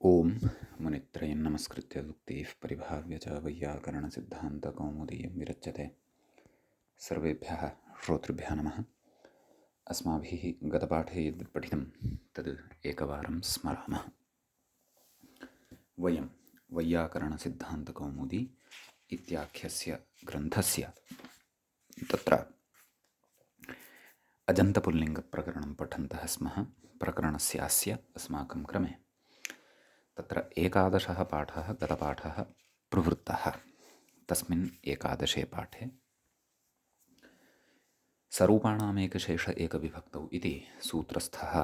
ओम मुनित्रयं नमस्कृत्य उक्तिः परिभाव्य च वैयाकरणसिद्धान्तकौमुदीयं विरच्यते। सर्वेभ्यः श्रोतृभ्यः नमः। अस्माभिः गतपाठे यद् पठितं तद् एकवारं स्मरामः। वयं वैयाकरणसिद्धान्तकौमुदी इत्याख्यस्य ग्रन्थस्य तत्र अजन्तपुल्लिङ्गप्रकरणं पठन्तः स्मः। प्रकरणस्यास्य अस्माकं क्रमे तत्र 11 पाठः गतपाठः प्रवृत्तः। तस्मिन् 11 पाठे सरूपाणामेकशेष एकविभक्तौ इति सूत्रस्थः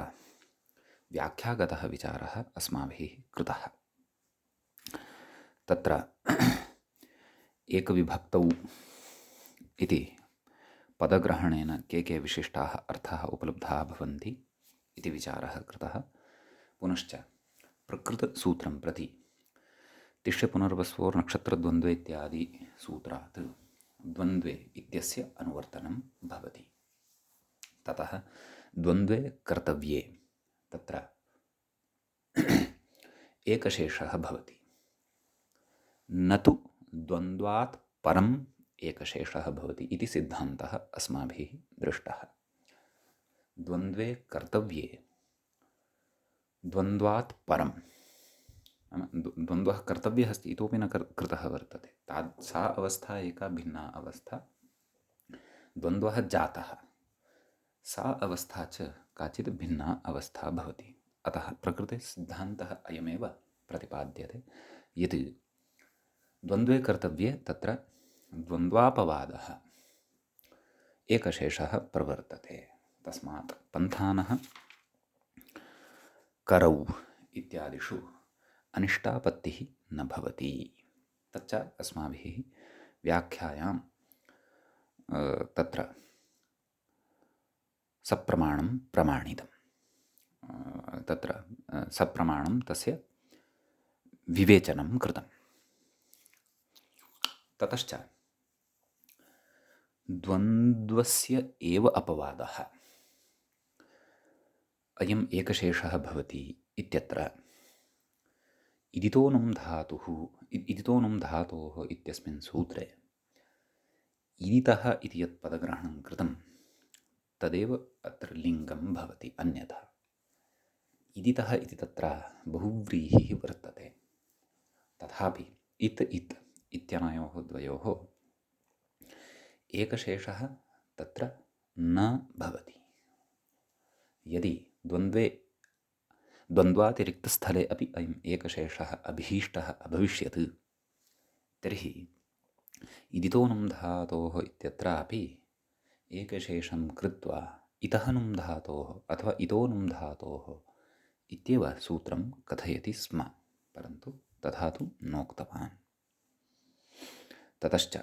व्याख्यागतः विचारः अस्माभिः कृतः। तत्र एकविभक्तौ इति पदग्रहणेन के विशिष्टाः अर्थाः उपलब्धाः भवन्ति इति विचारः कृतः। पुनश्च प्रकृतसूत्रं प्रति तिष्ठपुनर्वस्वोर्नक्षत्रद्वन्द्वे इत्यादि सूत्रात् द्वन्द्वे इत्यस्य अनुवर्तनं भवति। ततः द्वन्द्वे कर्तव्ये तत्र एकशेषः भवति, न तु द्वन्द्वात् परम् एकशेषः भवति इति सिद्धान्तः अस्माभिः दृष्टः। द्वन्द्वे कर्तव्ये द्वन्द्वात् परं द्वन्द्वः कर्तव्यः अस्ति, इतोपि न कृतः वर्तते, सा अवस्था एका भिन्ना अवस्था। द्वन्द्वः जातः, सा अवस्था च काचित् भिन्ना अवस्था भवति। अतः प्रकृते सिद्धान्तः अयमेव प्रतिपाद्यते यत् द्वन्द्वे कर्तव्ये तत्र द्वन्द्वापवादः एकशेषः प्रवर्तते। तस्मात् पन्थानः करौ इत्यादिषु अनिष्टापत्तिः न भवति। तच्च अस्माभिः व्याख्यायां तत्र सप्रमाणं प्रमाणितं। तत्र सप्रमाणं तस्य विवेचनं कृतं। ततश्च द्वन्द्वस्य एव अपवादः अयम् एकशेषः भवति इत्यत्र इदितो नुम् धातोः इत्यस्मिन् सूत्रे इदितः इति यत् पदग्रहणं कृतं तदेव अत्र लिङ्गं भवति। अन्यथा इदितः इति तत्र बहुव्रीहिः वर्तते। तथापि इत् इत्यनयोः द्वयोः एकशेषः तत्र न भवति। यदि द्वन्द्वातिरिक्तस्थले अपि अयम् एकशेषः अभीष्टः अभविष्यत् तर्हि इदितो नुम् धातोः इत्यत्रापि एकशेषं कृत्वा इतः नुम् धातोः अथवा इतो नुम् धातोः इत्येव सूत्रं कथयति स्म, परन्तु तथा तु नोक्तवान्। ततश्च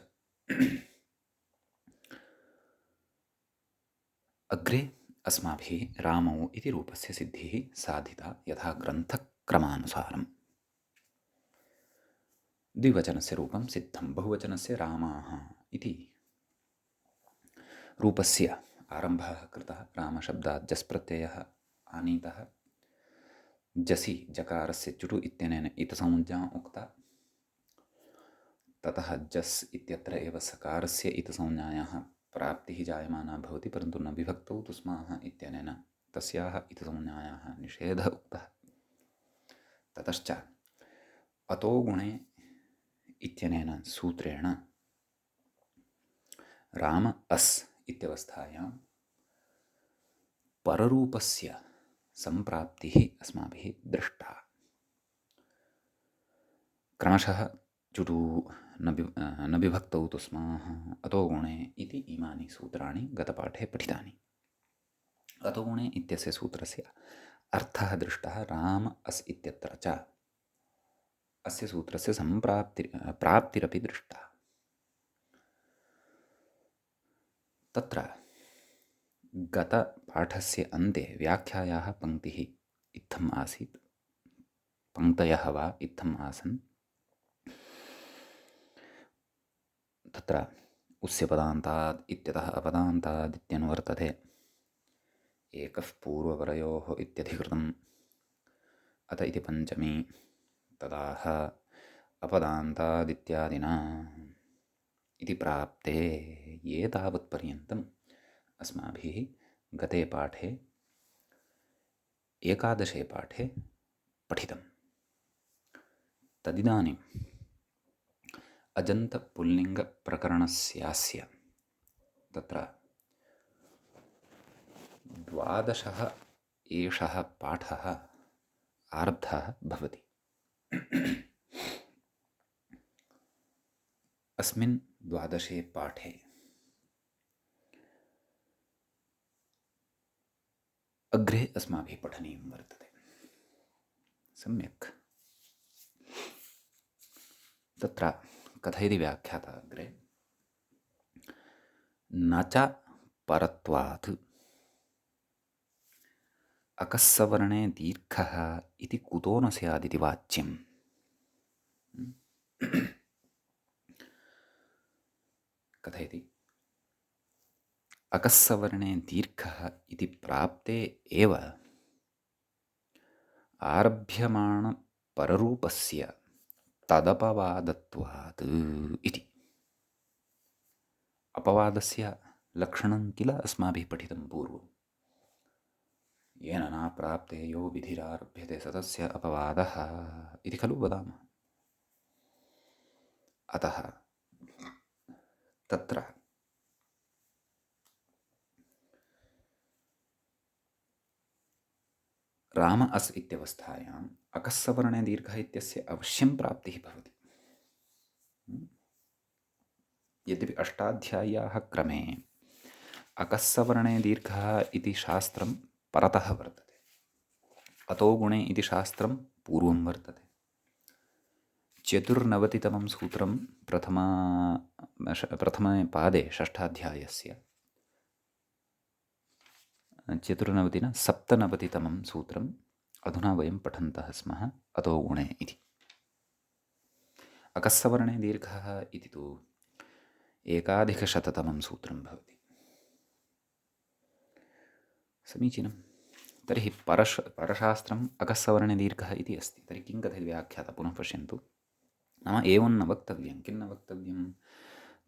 अग्रे अस्माभिः रामौ इति रूपस्य सिद्धिः साधिता यथा ग्रन्थक्रमानुसारम्। द्विवचनस्य रूपं सिद्धं, बहुवचनस्य रामाः इति रूपस्य आरम्भः कृतः। रामशब्दात् जस् प्रत्ययः आनीतः। जसि जकारस्य चुटु इत्यनेन इतसंज्ञा उक्ता। ततः जस् इत्यत्र एव सकारस्य इतसंज्ञायाः प्राप्तिः जायमाना भवति, परन्तु न विभक्तौ तु स्माः इत्यनेन तस्याः इतसंज्ञायाः निषेधः उक्तः। ततश्च अतो गुणे इत्यनेन सूत्रेण राम अस् इत्यवस्थायां पररूपस्य सम्प्राप्तिः अस्माभिः दृष्टा। क्रमशः चुटु न विभक्तौ तु स्माः अतो गुणे इति इमानि सूत्राणि गतपाठे पठितानि। अतो गुणे इत्यस्य सूत्रस्य अर्थः दृष्टः। राम अस् इत्यत्र च अस्य सूत्रस्य प्राप्तिरपि दृष्टा। तत्र गतपाठस्य अन्ते व्याख्यायाः पङ्क्तिः इत्थम् आसीत्, पङ्क्तयः वा इत्थम् आसन्। तत्र उस्यपदान्तात् इत्यतः अपदान्तात् इत्यनुवर्तते। एकः पूर्वपरयोः इत्यधिकृतं अत इति पञ्चमी तदाह अपदान्तादित्यादिना इति प्राप्ते ये तावत्पर्यन्तम् अस्माभिः गते पाठे एकादशे पाठे पठितम्। तदिदानीम् अजन्तपुल्लिङ्गप्रकरणस्यास्य तत्र 12 एषः पाठः आरब्धः भवति। अस्मिन् 12 पाठे अग्रे अस्माभिः पठनीयं वर्तते। सम्यक्। तत्र कथयति व्याख्याता अग्रे न च परत्वात् अकस्सवर्णे दीर्घः इति कुतो न स्यादिति वाच्यम्। कथयति अकस्सवर्णे दीर्घः इति प्राप्ते एव आरभ्यमाणपररूपस्य तदपवादत्वात् इति। अपवादस्य लक्षणं किल अस्माभिः पठितं पूर्वं। येन न प्राप्ते यो विधिरारभ्यते स तस्य अपवादः इति खलु वदामः। अतः तत्र राम अस् इत्यवस्थायाम् अकस्सवर्णे दीर्घः इत्यस्य अवश्यं प्राप्तिः भवति। यद्यपि अष्टाध्याय्याः क्रमे अकस्सवर्णे दीर्घः इति शास्त्रं परतः वर्तते, अतो गुणे इति शास्त्रं पूर्वं वर्तते। 94तमं सूत्रं प्रथमे पादे षष्ठाध्यायस्य 97तमं सूत्रम् अधुना वयं पठन्तः स्मः, अतो गुणे इति। अकस्सवर्णे दीर्घः इति तु 1,100तमं सूत्रं भवति। समीचीनं। तर्हि परशास्त्रम् अकस्सवर्णे दीर्घः इति अस्ति। तर्हि किं कथयति व्याख्याता, पुनः पश्यन्तु। नाम एवं न वक्तव्यं। किं न वक्तव्यं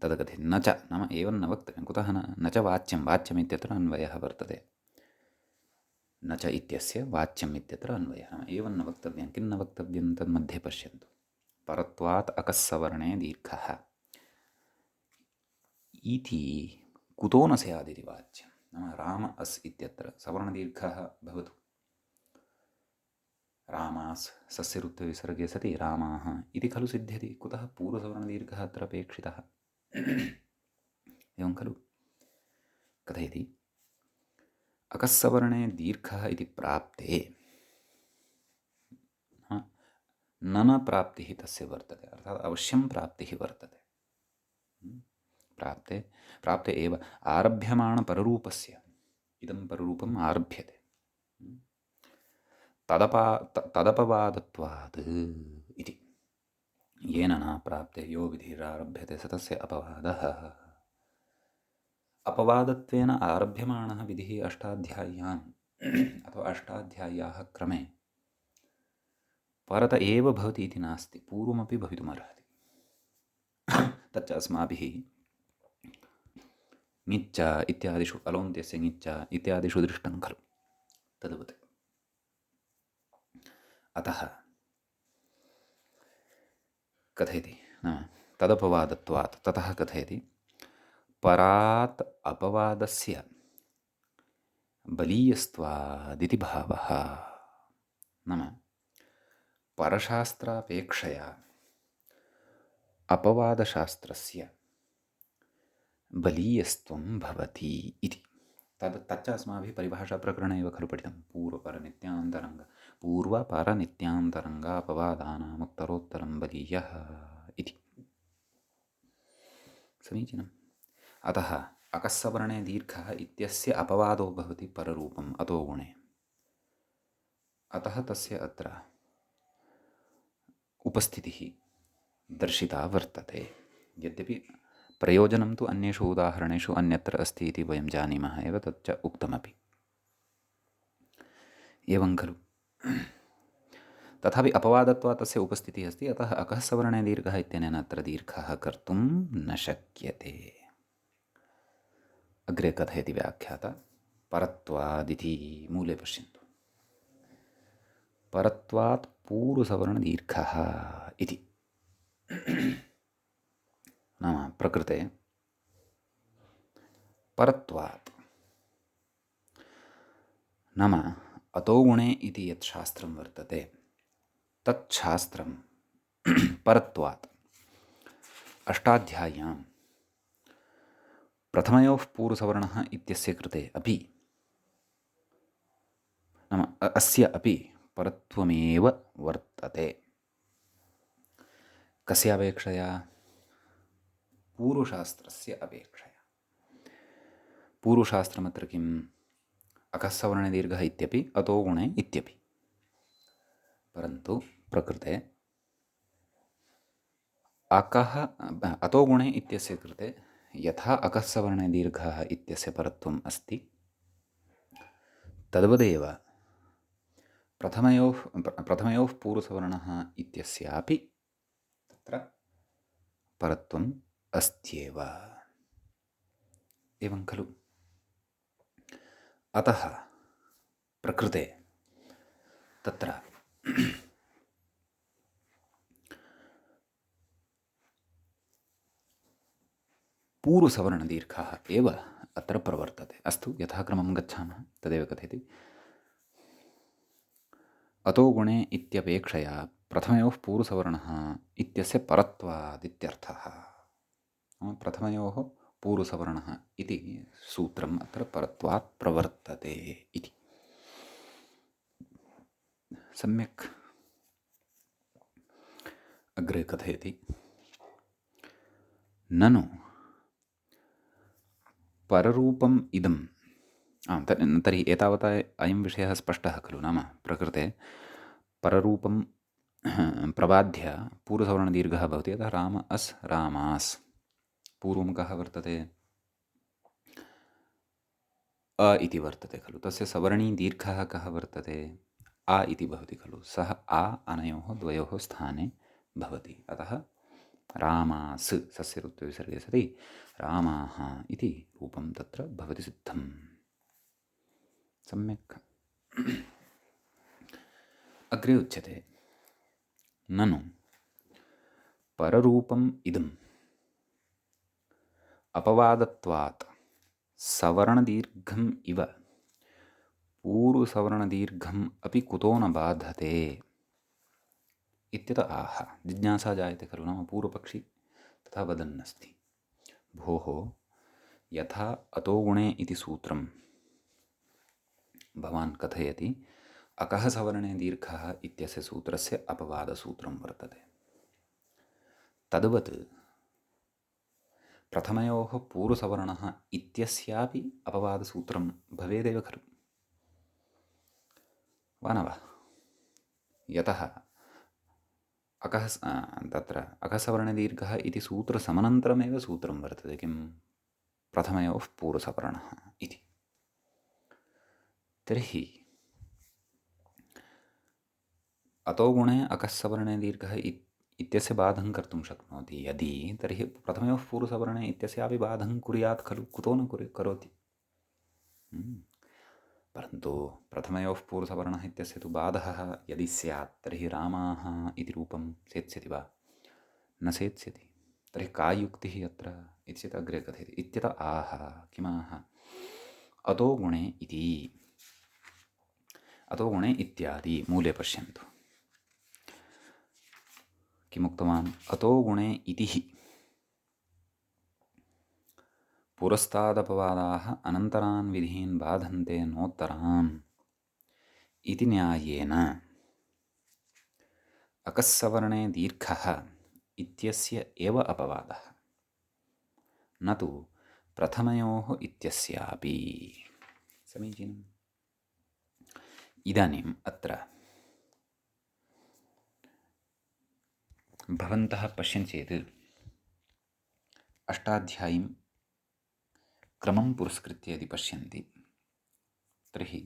तदकथयति। न च नाम एवं न वक्तव्यं। कुतः न च वाच्यमित्यत्र अन्वयः वर्तते। न च इत्यस्य वाच्यम् इत्यत्र अन्वयः। नाम एवं न वक्तव्यं। किं न वक्तव्यं तन्मध्ये पश्यन्तु। परत्वात् अकस्सवर्णे दीर्घः इति कुतो न स्यादिति वाच्यं। नाम राम अस् इत्यत्र सवर्णदीर्घः भवतु। रामास् सस्यऋत्वविसर्गे सति रामाः इति खलु सिद्ध्यति। कुतः पूर्वसवर्णदीर्घः अत्र अपेक्षितः। एवं खलु। कथयति अकस्सवर्णे दीर्घः इति प्राप्ते न प्राप्तिः तस्य वर्तते, अर्थात् अवश्यं प्राप्तिः वर्तते। प्राप्ते एव आरभ्यमाणपररूपस्य इदं पररूपम् आरभ्यते तदपवादत्वात् इति। येन न प्राप्ते यो विधिरारभ्यते स तस्य अपवादः। अपवादत्वेन आरभ्यमाणः विधिः अष्टाध्याय्याम् अथवा अष्टाध्याय्याः क्रमे परत एव भवति इति नास्ति, पूर्वमपि भवितुमर्हति। तच्च अस्माभिः ङिच्च इत्यादिषु अलोन्त्यस्य ङिच्च इत्यादिषु दृष्टं खलु, तद्वत्। अतः कथयति तदपवादत्वात्, ततः कथयति परात् अपवादस्य बलीयस्त्वादिति भावः। नाम परशास्त्रापेक्षया अपवादशास्त्रस्य बलीयस्त्वं भवति इति। तच्च अस्माभिः परिभाषाप्रकरणे एव खलु पठितं। पूर्वपरनित्यान्तरङ्गापवादानामुत्तरोत्तरं बलीयः इति। समीचीनम्। अतः अकस्सवर्णे दीर्घः इत्यस्य अपवादो भवति पररूपम् अतो गुणे। अतः तस्य अत्र उपस्थितिः दर्शिता वर्तते। यद्यपि प्रयोजनं तु अन्येषु उदाहरणेषु अन्यत्र अस्ति इति वयं जानीमः एव, तच्च उक्तमपि। एवं खलु। तथापि अपवादत्वात् तस्य उपस्थितिः अस्ति, अतः अकः सवर्णे दीर्घः इत्यनेन अत्र दीर्घः कर्तुं न शक्यते। अग्रे कथयति व्याख्याता परत्वादिति। मूले पश्यन्तु, परत्वात् पूर्वसवर्णदीर्घः इति। नाम प्रकृते परत्वात् नाम अतो गुणे इति यत् शास्त्रं वर्तते तत् शास्त्रं परत्वात् अष्टाध्याय्यां प्रथमयोः पूर्वसवर्णः इत्यस्य कृते अपि नाम अस्य अपि परत्वमेव वर्तते। कस्य अपेक्षया? पूर्वशास्त्रस्य अपेक्षया। पूर्वशास्त्रमत्र किम्? अकः सवर्णे दीर्घः इत्यपि अतो गुणे इत्यपि। परन्तु प्रकृते अकः अतो गुणे इत्यस्य कृते यथा अकः सवर्णे दीर्घः इत्यस्य परत्वम् अस्ति, तद्वदेव प्रथमयोः पूर्वसवर्णः इत्यस्यापि तत्र परत्वम् अस्त्येव। एवं खलु? अतः प्रकृते तत्र पूर्वसवर्णदीर्घः एव अत्र प्रवर्तते। अस्तु, यथाक्रमं गच्छामः। तदेव कथयति अतो गुणे इत्यपेक्षया प्रथमयोः पूर्वसवर्णः इत्यस्य परत्वादित्यर्थः। प्रथमयोः पूर्वसवर्णः इति सूत्रम् अत्र परत्वात् प्रवर्तते इति। सम्यक्। अग्रे कथयति ननु पररूपम् इदं। तर्हि एतावता अयं विषयः स्पष्टः खलु? नाम प्रकृते पररूपं प्रबाध्य पूर्वसवर्णदीर्घः भवति, अतः राम अस् रामास्। पूर्वं कः वर्तते? अ इति वर्तते खलु? तस्य सवर्णी दीर्घः कः वर्तते? आ इति भवति खलु? सः आ अनयोः द्वयोः स्थाने भवति। अतः रामास् सस्य ऋत्विसर्गे सति रामाः इति रूपं तत्र भवति सिद्धम्। सम्यक्। अग्रे उच्यते ननु पररूपम् इदम् अपवादत्वात् सवर्णदीर्घम् इव पूर्वसवर्णदीर्घम् अपि कुतो न बाधते इत्यत आह। जिज्ञासा जायते खलु? नाम पूर्वपक्षी तथा वदन्नस्ति, भोः यथा अतो गुणे इति सूत्रं भवान् कथयति, अकः सवर्णे दीर्घः इत्यस्य सूत्रस्य अपवादसूत्रं वर्तते, तद्वत् प्रथमयोः पूर्वसवर्णः इत्यस्यापि अपवादसूत्रं भवेदेव खलु? वा न वा? यतः तत्र अकसवर्णे दीर्घः इति सूत्रसमनन्तरमेव सूत्रं वर्तते। किं? प्रथमयोः पूर्वसवर्णः इति। तर्हि अतो गुणे अकस्सवर्णे दीर्घः इत्यस्य बाधं कर्तुं शक्नोति यदि, तर्हि प्रथमयोः पूर्वसवर्णे इत्यस्यापि बाधं कुर्यात् खलु? कुतो न करोति? परन्तु प्रथमयोः पूर्वसवर्णः इत्यस्य तु बाधः यदि स्यात्, तर्हि रामाः इति रूपं सेत्स्यति वा? न सेत्स्यति। तर्हि का युक्तिः अत्र इति चेत् अग्रे कथयति इत्यत आह। किमाह? अतो गुणे इति, अतो गुणे इत्यादि। मूले पश्यन्तु किमुक्तवान्? अतो गुणे इति पुरस्तादपवादाः अनन्तरान् विधीन् बाधन्ते नोत्तरान् इति न्यायेन अकस्सवर्णे दीर्घः इत्यस्य एव अपवादः, न तु प्रथमयोः इत्यस्यापि। समीचीनम्। इदानीम् अत्र भवन्तः पश्यन्ति चेत् अष्टाध्यायीं क्रमं पुरस्कृत्य यदि पश्यन्ति, तर्हि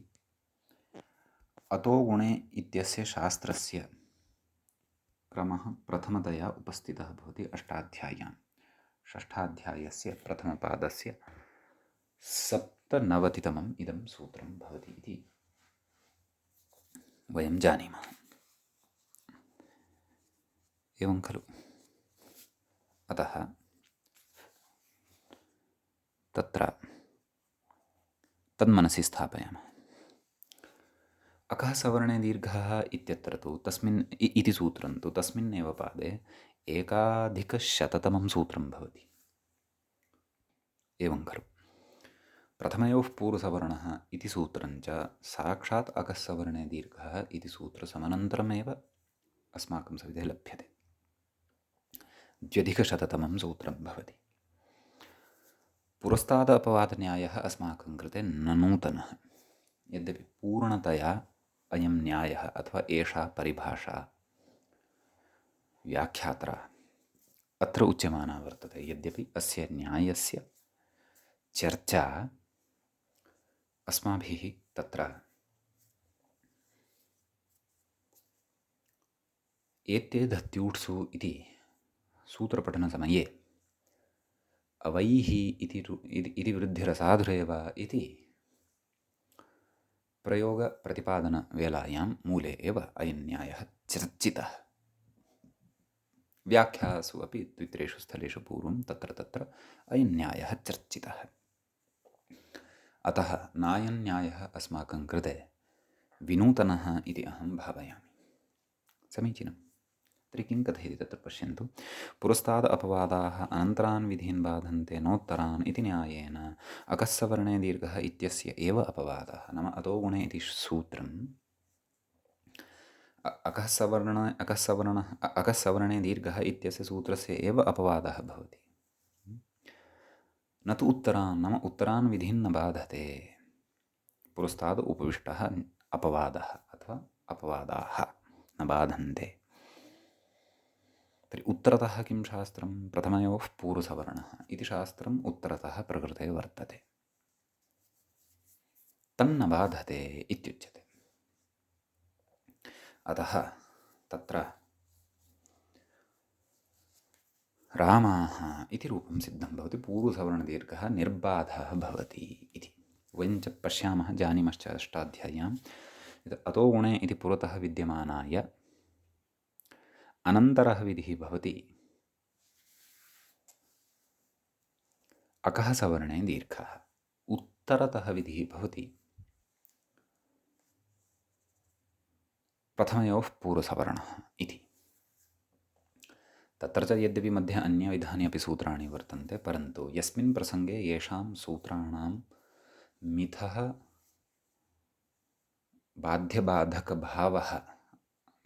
अतो गुणे इत्यस्य शास्त्रस्य क्रमः प्रथमतया उपस्थितः भवति अष्टाध्याय्यां। षष्ठाध्यायस्य प्रथमपादस्य 97तमम् इदं सूत्रं भवति इति वयं जानीमः। एवं खलु? अतः तत्र तन्मनसि स्थापयामः। अकः सवर्णे दीर्घः इत्यत्र तु तस्मिन् इति सूत्रं तु तस्मिन्नेव पादे 1,100तमं सूत्रं भवति। एवं खलु? प्रथमयोः पूर्वसवर्णः इति सूत्रं च साक्षात् अकः सवर्णे दीर्घः इति सूत्रसमनन्तरमेव अस्माकं सविधे लभ्यते। 2,100तमं सूत्रं भवति। पुरस्तादपवादन्यायः अस्माकं कृते न नूतनः, यद्यपि पूर्णतया अयं न्यायः अथवा एषा परिभाषा व्याख्यात्रा अत्र उच्यमाना वर्तते। यद्यपि अस्य न्यायस्य चर्चा अस्माभिः तत्र एते धत्यूट्सु इति सूत्रपठनसमये अवैः इति वृद्धिरसाधुरेव इति प्रयोगप्रतिपादनवेलायां मूले एव अयं न्यायः चर्चितः। व्याख्यासु अपि द्वित्रेषु स्थलेषु पूर्वं तत्र अयं न्यायः चर्चितः। अतः नायं न्यायः अस्माकं कृते विनूतनः इति अहं भावयामि। समीचीनं। तर्हि किं कथयति तत्र पश्यन्तु। पुरस्ताद अपवादाः अनन्तरान् विधीन् बाधन्ते नोत्तरान् इति न्यायेन अकस्सवर्णे दीर्घः इत्यस्य एव अपवादः, नाम अतो गुणे इति सूत्रम् अकस्सवर्णे दीर्घः इत्यस्य सूत्रस्य एव अपवादः भवति, न तु उत्तरान्, नाम उत्तरान् विधीन् न बाधते। पुरस्ताद उपविष्टः अपवादः अथवा अपवादाः न बाधन्ते। तर्हि उत्तरतः किं शास्त्रं? प्रथमयोः पूर्वसवर्णः इति शास्त्रम् उत्तरतः प्रकृते वर्तते, तन्न बाधते इत्युच्यते। अतः तत्र रामाः इति रूपं सिद्धं भवति, पूर्वसवर्णदीर्घः निर्बाधः भवति इति वयं च पश्यामः, जानीमश्च अष्टाध्याय्याम्। अतो गुणे इति पुरतः विद्यमानाय अनन्तरः विधिः भवति अकः सवर्णे दीर्घः, उत्तरतः विधिः भवति प्रथमयोः पूर्वसवर्णः इति। तत्र च यद्यपि मध्ये अन्यविधानि अपि सूत्राणि वर्तन्ते, परन्तु यस्मिन् प्रसङ्गे येषां सूत्राणां मिथः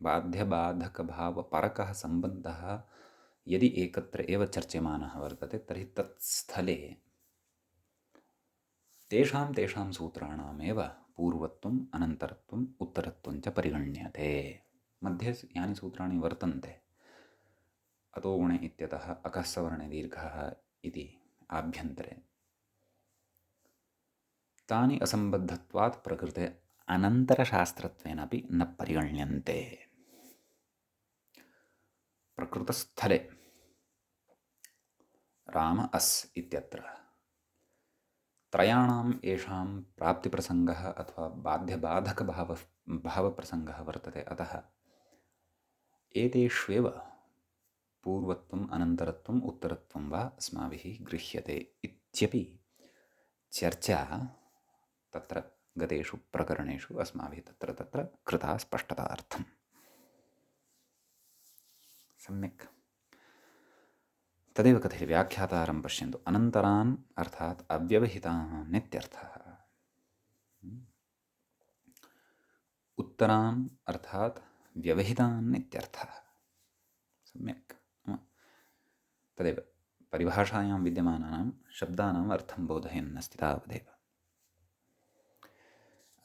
बाध्यबाधकभावपरकः सम्बन्धः यदि एकत्र एव चर्च्यमानः वर्तते, तर्हि तत्स्थले तेषां सूत्राणामेव पूर्वत्वम्, अनन्तरत्वम्, उत्तरत्वं च परिगण्यते। मध्ये यानि सूत्राणि वर्तन्ते, अतो गुणे इत्यतः अकः सवर्णे दीर्घः इति आभ्यन्तरे, तानि असम्बद्धत्वात् प्रकृते अनन्तरशास्त्रत्वेन अपि न परिगण्यन्ते। प्रकृतस्थले राम अस् इत्यत्र त्रयाणाम् येषां प्राप्तिप्रसङ्गः अथवा बाध्यबाधकभावप्रसङ्गः वर्तते, अतः एतेष्वेव पूर्वत्वम्, अनन्तरत्वम्, उत्तरत्वं वा अस्माभिः गृह्यते इत्यपि चर्चा तत्र गतेषु प्रकरणेषु अस्माभिः तत्र कृता स्पष्टतार्थम्। सम्यक्। तदेव कथयति व्याख्यातारं पश्यन्तु। अनन्तरान् अर्थात् अव्यवहितान् इत्यर्थः, उत्तरान् अर्थात् व्यवहितान् इत्यर्थः। सम्यक्। तदेव परिभाषायां विद्यमानानां शब्दानाम् अर्थं बोधयन् अस्ति, तावदेव।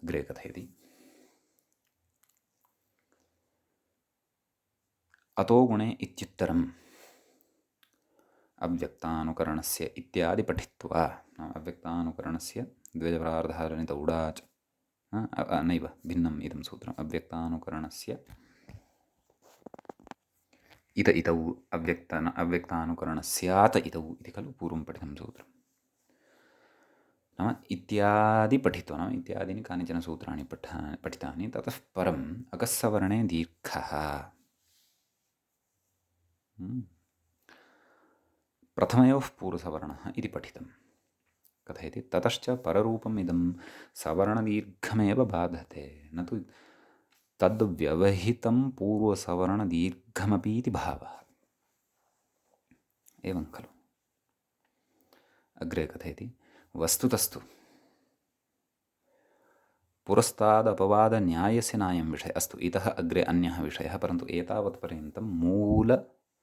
अग्रे कथयति। अतो गुणे इत्युत्तरम् अव्यक्तानुकरणस्य इत्यादि पठित्वा, अव्यक्तानुकरणस्य द्विजपरार्धारणित उडाच नैव भिन्नम् इदं सूत्रम्। अव्यक्तानुकरणस्य इत इतौ अव्यक्तानुकरणं स्यात् इतौ इति खलु पूर्वं पठितं सूत्रम्। नाम इत्यादि पठित्वा, नाम इत्यादीनि कानिचन सूत्राणि पठितानि, ततः परम् अकस्सवर्णे दीर्घः प्रथमयोः पूर्वसवर्णः इति पठितं। कथयति ततश्च पररूपम् इदं सवर्णदीर्घमेव बाधते, न तु तद्व्यवहितं पूर्वसवर्णदीर्घमपि इति भावः। एवं खलु। अग्रे कथयति वस्तुतस्तु पुरस्तादपवादन्यायस्य नायं विषयः। अस्तु, इतः अग्रे अन्यः विषयः, परन्तु एतावत्पर्यन्तं मूलग्रन्थानुसारेण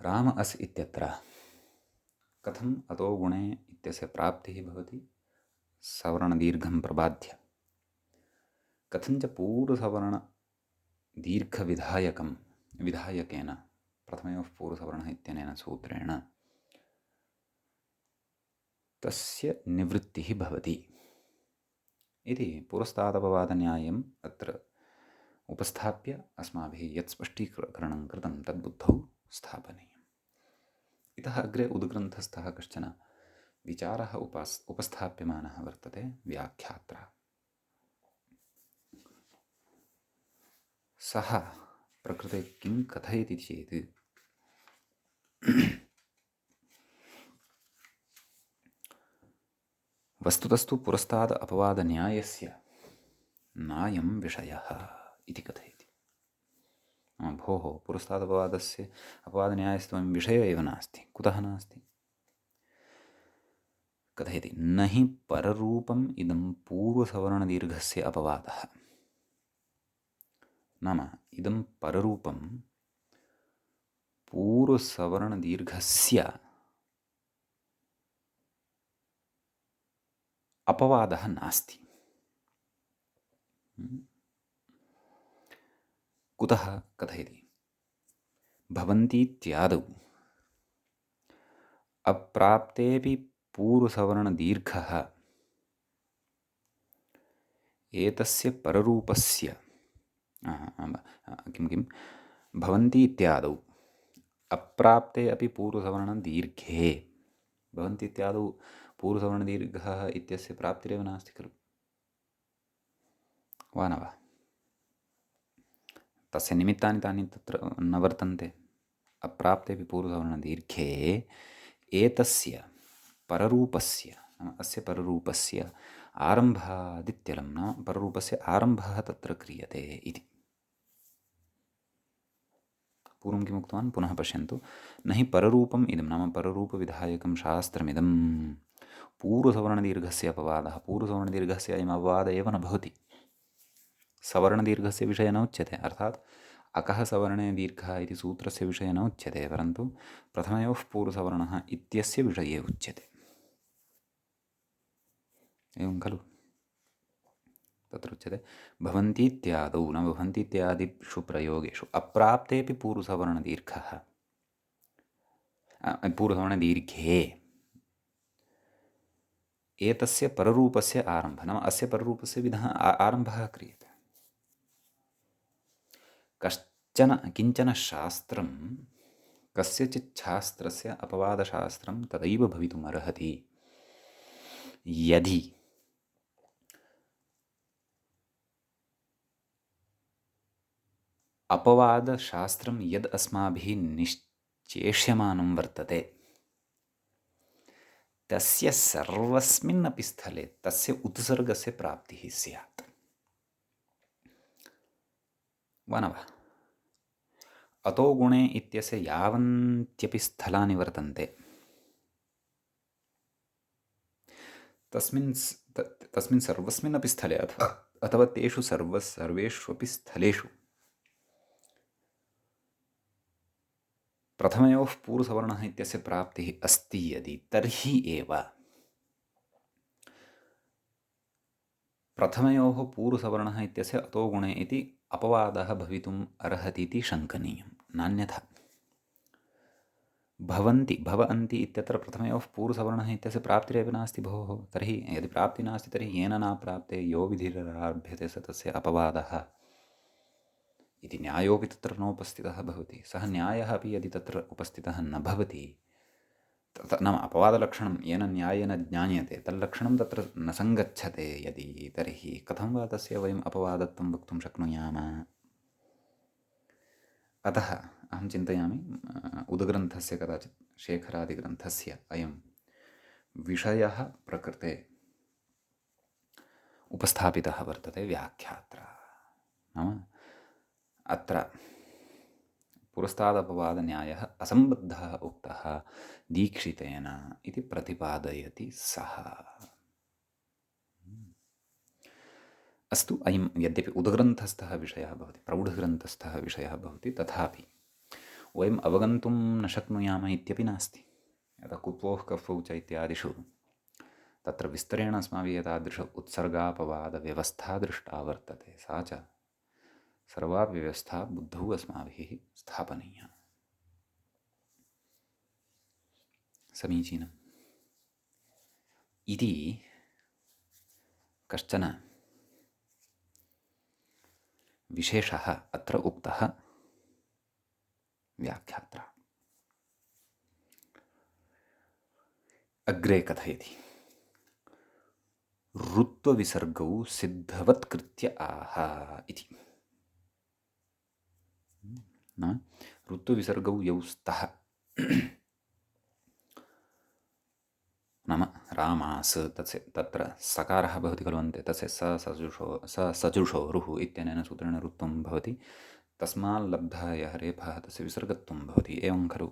राम अस् इत्यत्र कथम् अतो गुणे इत्यस्य प्राप्तिः भवति सवर्णदीर्घं प्रबाध्य, कथञ्च विधायकेन प्रथमयोः पूर्वसवर्णः इत्यनेन सूत्रेण तस्य निवृत्तिः भवति इति पुरस्तादपवादन्यायम् अत्र उपस्थाप्य अस्माभिः यत् स्पष्टीकरणं कृतं तद्बुद्धौ स्थापनीयम्। इतः अग्रे उद्ग्रन्थस्थः कश्चन विचारः उपस्थाप्यमानः वर्तते व्याख्यात्रा। सः प्रकृते किं कथयति चेत् वस्तुतस्तु पुरस्ताद अपवादन्यायस्य नायं विषयः इति कथयति। भोः, पुरस्तादपवादस्य अपवादन्यायस्य विषयः एव नास्ति। कुतः नास्ति? कथयति न हि पररूपम् इदं पूर्वसवर्णदीर्घस्य अपवादः। नाम इदं पररूपं पूर्वसवर्णदीर्घस्य अपवादः नास्ति। कुतः कथयति भवन्तीत्यादौ अप्राप्तेऽपि पूर्वसवर्णदीर्घः एतस्य पररूपस्य किं भवन्ति इत्यादौ अप्राप्ते अपि पूर्वसवर्णदीर्घे, भवन्ति इत्यादौ पूर्वसवर्णदीर्घः इत्यस्य प्राप्तिरेव नास्ति खलु, वा न वा? तस्य निमित्तानि तानि तत्र न वर्तन्ते। अप्राप्तेऽपि पूर्वसवर्णदीर्घे एतस्य पररूपस्य, नाम अस्य पररूपस्य आरम्भादित्यलं, नाम पररूपस्य आरम्भः तत्र क्रियते इति। पूर्वं किमुक्तवान् पुनः पश्यन्तु। न हि पररूपम् इदं, नाम पररूपविधायकं शास्त्रमिदं पूर्वसवर्णदीर्घस्य अपवादः। पूर्वसवर्णदीर्घस्य अयम् अपवादः एव न भवति, सवर्णदीर्घस्य विषये न उच्यते। अर्थात् अकः सवर्णे दीर्घः इति सूत्रस्य विषये न उच्यते, परन्तु प्रथमयोः पूर्वसवर्णः इत्यस्य विषये उच्यते। एवं खलु। तत्र उच्यते भवन्तीत्यादौ, न भवन्तीत्यादिषु प्रयोगेषु अप्राप्तेऽपि पूर्वसवर्णदीर्घः, पूर्वसवर्णदीर्घे एतस्य पररूपस्य आरम्भः, नाम अस्य पररूपस्य आरम्भः क्रियते। किञ्चन शास्त्रं कस्यचित् शास्त्रस्य अपवादशास्त्रं तदैव भवितुमर्हति यदि अपवादशास्त्रं यद् अस्माभिः निश्चेष्यमानं वर्तते तस्य सर्वस्मिन्नपि स्थले तस्य उत्सर्गस्य प्राप्तिः स्यात्, वा न वा? अतो गुणे इत्यस्य यावन्त्यपि स्थलानि वर्तन्ते तस्मिन् सर्वस्मिन्नपि स्थले अथवा तेषु सर्वेष्वपि स्थलेषु प्रथमयोः पूर्वसवर्णः इत्यस्य प्राप्तिः अस्ति यदि, तर्हि एव प्रथमयोः पूर्वसवर्णः इत्यस्य अतो गुणे इति अपवादः भवितुम् अर्हति इति शङ्कनीयं, नान्यथा। भवन्ति इत्यत्र प्रथमयोः पूर्वसवर्णः इत्यस्य प्राप्तिरेव नास्ति भोः। तर्हि यदि प्राप्तिः नास्ति तर्हि येन न प्राप्ते यो विधिरारभ्यते स तस्य अपवादः इति न्यायोऽपि तत्र नोपस्थितः भवति। सः न्यायः अपि यदि तत्र उपस्थितः न भवति, नाम अपवादलक्षणं येन न्यायेन ज्ञायते तल्लक्षणं तत्र न सङ्गच्छते यदि, तर्हि कथं वा तस्य वयम् अपवादत्वं वक्तुं शक्नुयाम? अतः अहं चिन्तयामि उदग्रन्थस्य, कदाचित् शेखरादिग्रन्थस्य अयं विषयः प्रकृते उपस्थापितः वर्तते व्याख्यात्रा। नाम अत्र पुरस्तादपवादन्यायः असम्बद्धः उक्तः दीक्षितेन इति प्रतिपादयति सः। अस्तु, अयं यद्यपि उदग्रन्थस्थः विषयः भवति, प्रौढग्रन्थस्थः विषयः भवति, तथापि वयम् अवगन्तुं न शक्नुयाम इत्यपि नास्ति। यदा कुप्वोः कफौ च इत्यादिषु तत्र विस्तरेण अस्माभिः एतादृश उत्सर्गापवादव्यवस्था दृष्टा वर्तते, सा च सर्वा व्यवस्था बुद्धौ अस्माभिः स्थापनीया। समीचीनम् इति कश्चन विशेषः अत्र उक्तः व्याख्यात्रा। अग्रे कथयति, ऋत्वविसर्गौ सिद्धवत्कृत्य आह इति। न ऋत्वविसर्गौ यौ स्तः, नाम रामास्, तत्र सकारः भवति खलु अन्ते, तस्य सजुषोरुः इत्यनेन सूत्रेण ऋत्वं भवति। तस्मात् लब्धः यः रेफः तस्य विसर्गत्वं भवति। एवं खलु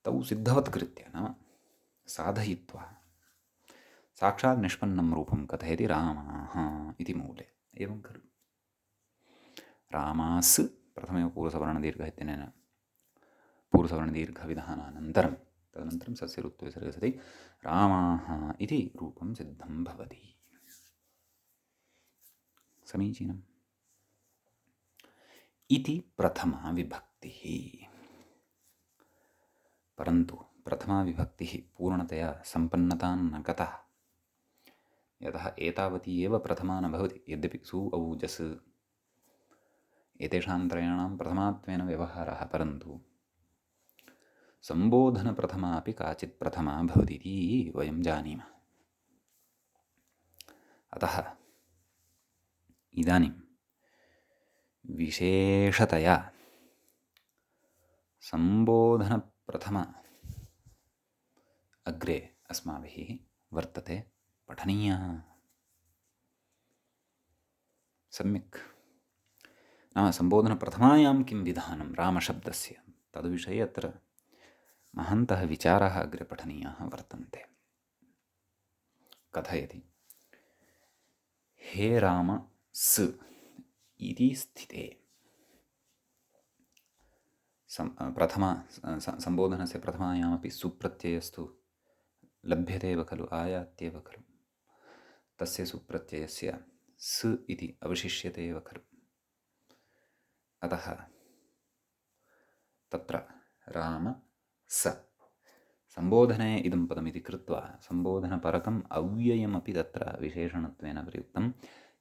तौ सिद्धवत्कृत्य, नाम साधयित्वा साक्षात् निष्पन्नं रूपं कथयति रामाः इति मूले। एवं खलु रामास् प्रथममेव पूर्वसवर्णदीर्घः इत्यनेन पूर्वसवर्णदीर्घविधानानन्तरं तदनन्तरं सस्य ऋत्वविसर्गः सति रामाः इति रूपं सिद्धं भवति। समीचीनम् इति प्रथमा विभक्तिः। परन्तु प्रथमा विभक्तिः पूर्णतया सम्पन्नतां न गता, यतः एतावती एव प्रथमा न भवति। यद्यपि सु औ जस् एतेषां त्रयाणां प्रथमात्वेन व्यवहारः, परन्तु सम्बोधनप्रथमा अपि काचित् प्रथमा भवतीति वयं जानीमः। अतः इदानीं विशेषतया सम्बोधनप्रथमा अग्रे अस्माभिः वर्तते, पठनीया सम्यक्। नाम सम्बोधनप्रथमायां किं विधानं रामशब्दस्य, तद्विषये अत्र महन्तः विचाराः अग्रे पठनीयाः वर्तन्ते। कथयति, हे राम स् इति स्थिते सम्बोधनस्य प्रथमायामपि सुप्रत्ययस्तु लभ्यते एव खलु, आयात्येव खलु। तस्य सुप्रत्ययस्य स् इति अवशिष्यते एव खलु। अतः तत्र राम स सम्बोधने इदं पदमिति कृत्वा सम्बोधनपरकम् अव्ययमपि तत्र विशेषणत्वेन प्रयुक्तं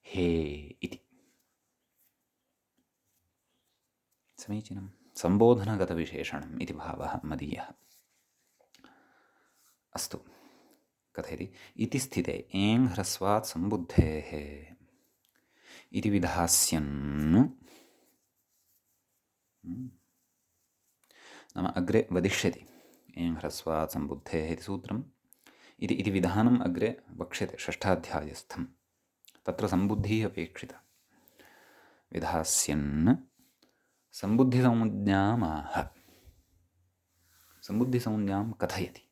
हे इति। समीचीनं, सम्बोधनगतविशेषणम् इति भावः मदीयः। अस्तु, कथयति, इति स्थिते एङ् ह्रस्वात् सम्बुद्धेः इति विधास्यन्, नाम अग्रे वदिष्यति। एङ् ह्रस्वात् सम्बुद्धेः इति सूत्रम् इति विधानम् अग्रे वक्ष्यते षष्ठाध्यायस्थं। तत्र सम्बुद्धिः अपेक्षिता। विधास्यन् सम्बुद्धिसंज्ञामाह, सम्बुद्धिसंज्ञां कथयति।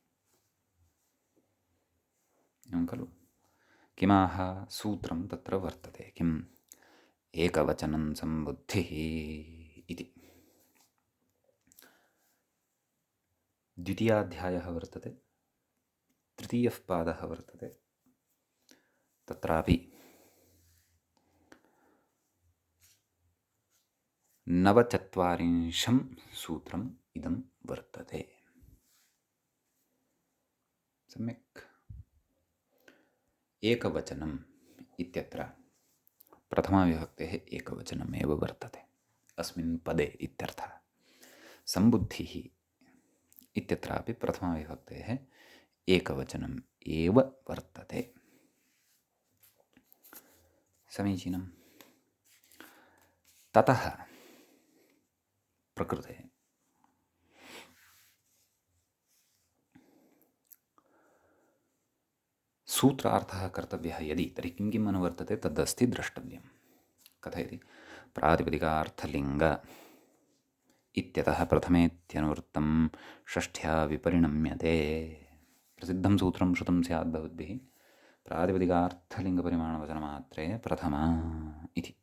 एवं खलु, किमाह सूत्रं तत्र वर्तते, किम्, एकवचनं सम्बुद्धिः इति। द्वितीयाध्यायः वर्तते, तृतीयः पादः वर्तते, तत्रापि नवचत्वारिंशं सूत्रम् इदं वर्तते। सम्यक्, एकवचनम् इत्यत्र प्रथमाविभक्तेः एकवचनमेव वर्तते अस्मिन् पदे इत्यर्थः। सम्बुद्धिः इत्यत्रापि प्रथमाविभक्तेः एकवचनम् एव वर्तते। समीचीनं। ततः प्रकृते सूत्रार्थः कर्तव्यः यदि, तर्हि किं किम् अनुवर्तते तदस्ति द्रष्टव्यं। कथयति? प्रातिपदिकार्थलिङ्ग इत्यतः प्रथमेत्यनुवृत्तं षष्ठ्या विपरिणम्यते। प्रसिद्धं सूत्रं श्रुतं स्यात् भवद्भिः। प्रातिपदिकार्थलिङ्गपरिमाणवचनमात्रे प्रथमा इति।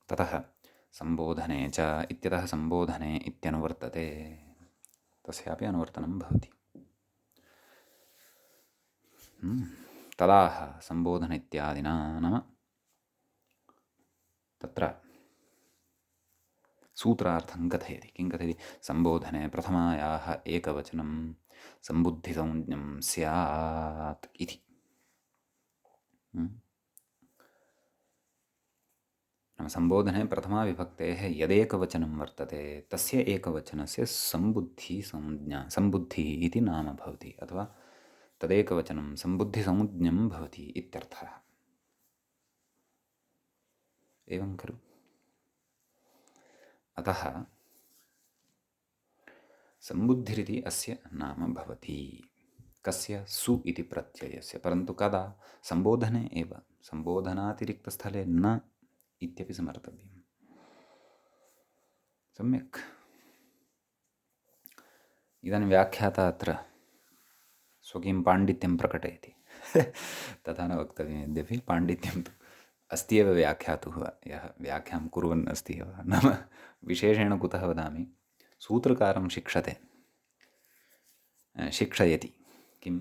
ततः सम्बोधने च इत्यतः सम्बोधने इत्यनुवर्तते, तस्यापि अनुवर्तनं भवति। तदाह सम्बोधन इत्यादिना, नाम तत्र सूत्रार्थं कथयति। किं कथयति? सम्बोधने प्रथमायाः एकवचनं सम्बुद्धिसंज्ञं स्यात् इति। नाम सम्बोधने प्रथमाविभक्तेः यदेकवचनं वर्तते तस्य एकवचनस्य सम्बुद्धिः इति नाम भवति, अथवा तदेकवचनं सम्बुद्धिसंज्ञं भवति इत्यर्थः। एवं खलु? अतः सम्बुद्धिरिति अस्य नाम भवति। कस्य? सु इति प्रत्ययस्य। परन्तु कदा? सम्बोधने एव। सम्बोधनातिरिक्तस्थले न इत्यपि स्मर्तव्यम्। सम्यक्। इदानीं व्याख्याता अत्र स्वकीयं पाण्डित्यं प्रकटयति। तथा न वक्तव्यं, यद्यपि पाण्डित्यं तु अस्ति एव व्याख्यातुः, यः व्याख्यां कुर्वन् अस्ति एव। नाम विशेषेण कुतः वदामि? सूत्रकारं शिक्षयति। किं?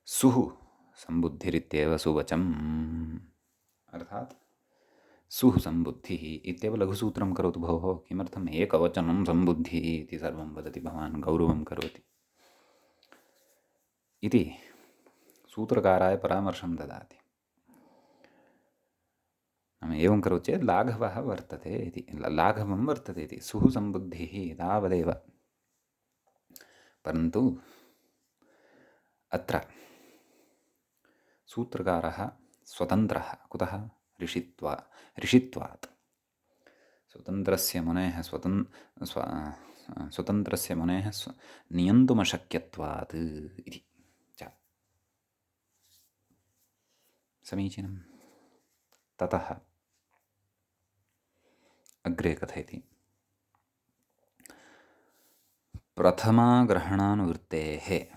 सुः सम्बुद्धिरित्येव सुवचम्, अर्थात् सुः सम्बुद्धिः इत्येव लघुसूत्रं करोतु भोः। किमर्थम् एकवचनं सम्बुद्धिः इति सर्वं वदति भवान्? गौरवं करोति इति सूत्रकाराय परामर्शं ददाति। नाम एवं करोति चेत् लाघवः वर्तते इति, लाघवं वर्तते इति। सुः सम्बुद्धिः तावदेव। परन्तु अत्र सूत्रकारः स्वतन्त्रः। कुतः? ऋषित्वात्। स्वतन्त्रस्य मुनेः नियन्तुमशक्यत्वात् इति च। समीचीनं। ततः अग्रे कथयति। प्रथमाग्रहणानुवृत्तेः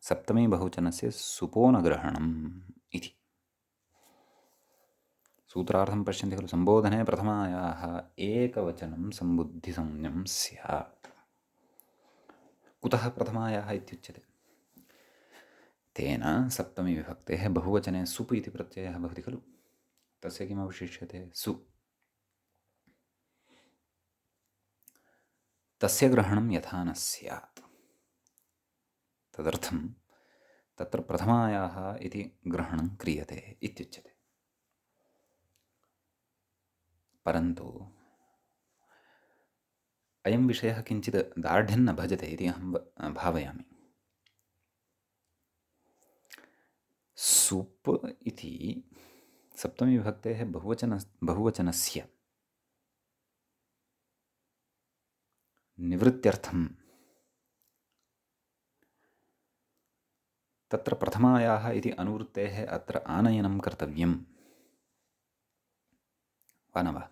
सप्तमी बहुवचनस्य सुपोनग्रहणम् इति। सूत्रार्थं पश्यन्ति खलु? सम्बोधने प्रथमायाः एकवचनं सम्बुद्धिसंज्ञं स्यात्। कुतः प्रथमायाः इत्युच्यते? तेन सप्तमी विभक्तेः बहुवचने सुप् इति प्रत्ययः भवति खलु? तस्य किमवशिष्यते? सु। तस्य ग्रहणं यथा न स्यात्, तदर्थं तत्र प्रथमायाः इति ग्रहणं क्रियते इत्युच्यते। परन्तु अयं विषयः किञ्चित् दार्ढ्यं न भजते इति अहं भावयामि। सुप् इति सप्तमीविभक्तेः बहुवचनस्य निवृत्त्यर्थं तत्र प्रथमायाः इति अनुवृत्तेः अत्र आनयनं कर्तव्यं वा न वा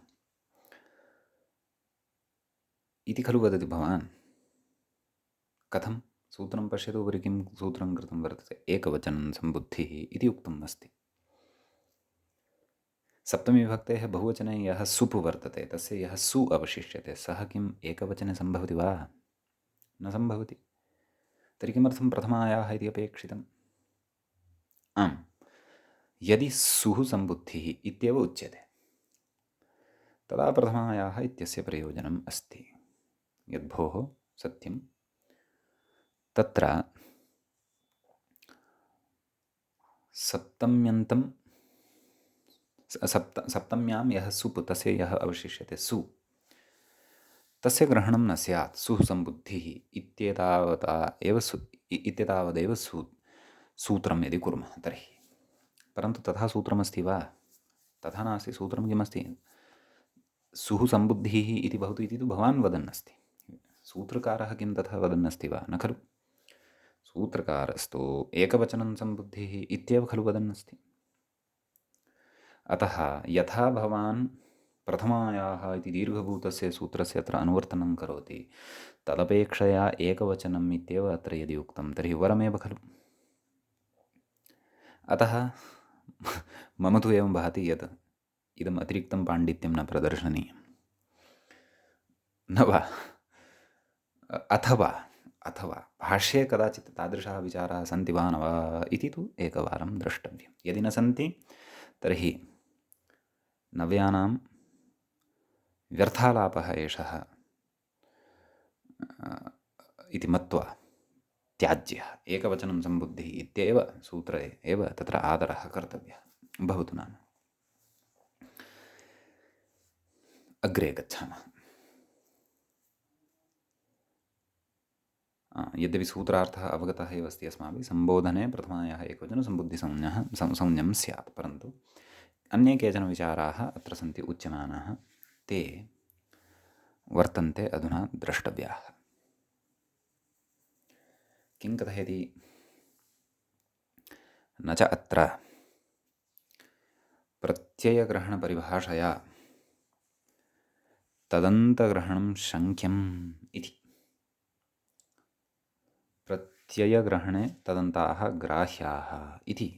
इति खलु वदति भवान्? कथं? सूत्रं पश्यतु, उपरि किं सूत्रं कृतं वर्तते? एकवचनं सम्बुद्धिः इति उक्तम् अस्ति। सप्तमीविभक्तेः बहुवचने यः सुप् वर्तते तस्य यः सु अवशिष्यते सः किम् एकवचने सम्भवति वा? न सम्भवति। तर्हि किमर्थं प्रथमायाः इति अपेक्षितम्? आम्, यदि सुः सम्बुद्धिः इत्येव उच्यते तदा प्रथमायाः इत्यस्य प्रयोजनम् अस्ति। यद्भोः सत्यं, तत्र सप्तम्यन्तं सप्तम्यां यः सुप् तस्य यः अवशिष्यते सु तस्य ग्रहणं न स्यात् सुः सम्बुद्धिः इत्येतावदेव सूत्रं यदि कुर्मः तर्हि। परन्तु तथा सूत्रमस्ति वा? तथा नास्ति। सूत्रं किमस्ति? सुः सम्बुद्धिः इति भवतु इति तु भवान् वदन् अस्ति। सूत्रकारः किं तथा वदन् अस्ति वा? न खलु। सूत्रकारस्तु एकवचनं सम्बुद्धिः इत्येव खलु वदन् अस्ति। अतः यथा भवान् प्रथमायाः इति दीर्घभूतस्य सूत्रस्य अत्र अनुवर्तनं करोति तदपेक्षया एकवचनम् इत्येव अत्र यदि उक्तं तर्हि वरमेव खलु। अतः मम तु एवं भाति यत् इदम् अतिरिक्तं पाण्डित्यं न प्रदर्शनीयं न वा? अथवा अथवा भाष्ये कदाचित् तादृशाः विचाराः सन्ति वा न वा इति तु एकवारं द्रष्टव्यं। यदि न सन्ति तर्हि नव्यानां व्यर्थालापः एषः इति मत्वा त्याज्यः। एकवचनं सम्बुद्धिः इत्येव सूत्रे एव तत्र आदरः कर्तव्यः भवतु नाम। अग्रे गच्छामः। यद्यपि सूत्रार्थः अवगतः एव अस्ति अस्माभिः, सम्बोधने प्रथमायाः संज्ञं स्यात्, परन्तु अन्ये केचन विचाराः अत्र सन्ति उच्यमानाः, ते वर्तन्ते अधुना द्रष्टव्याः। किं कथयति? न च अत्र प्रत्ययग्रहणपरिभाषया तदन्तग्रहणं शङ्क्यम् इति। प्रत्ययग्रहणे तदन्ताः ग्राह्याः इति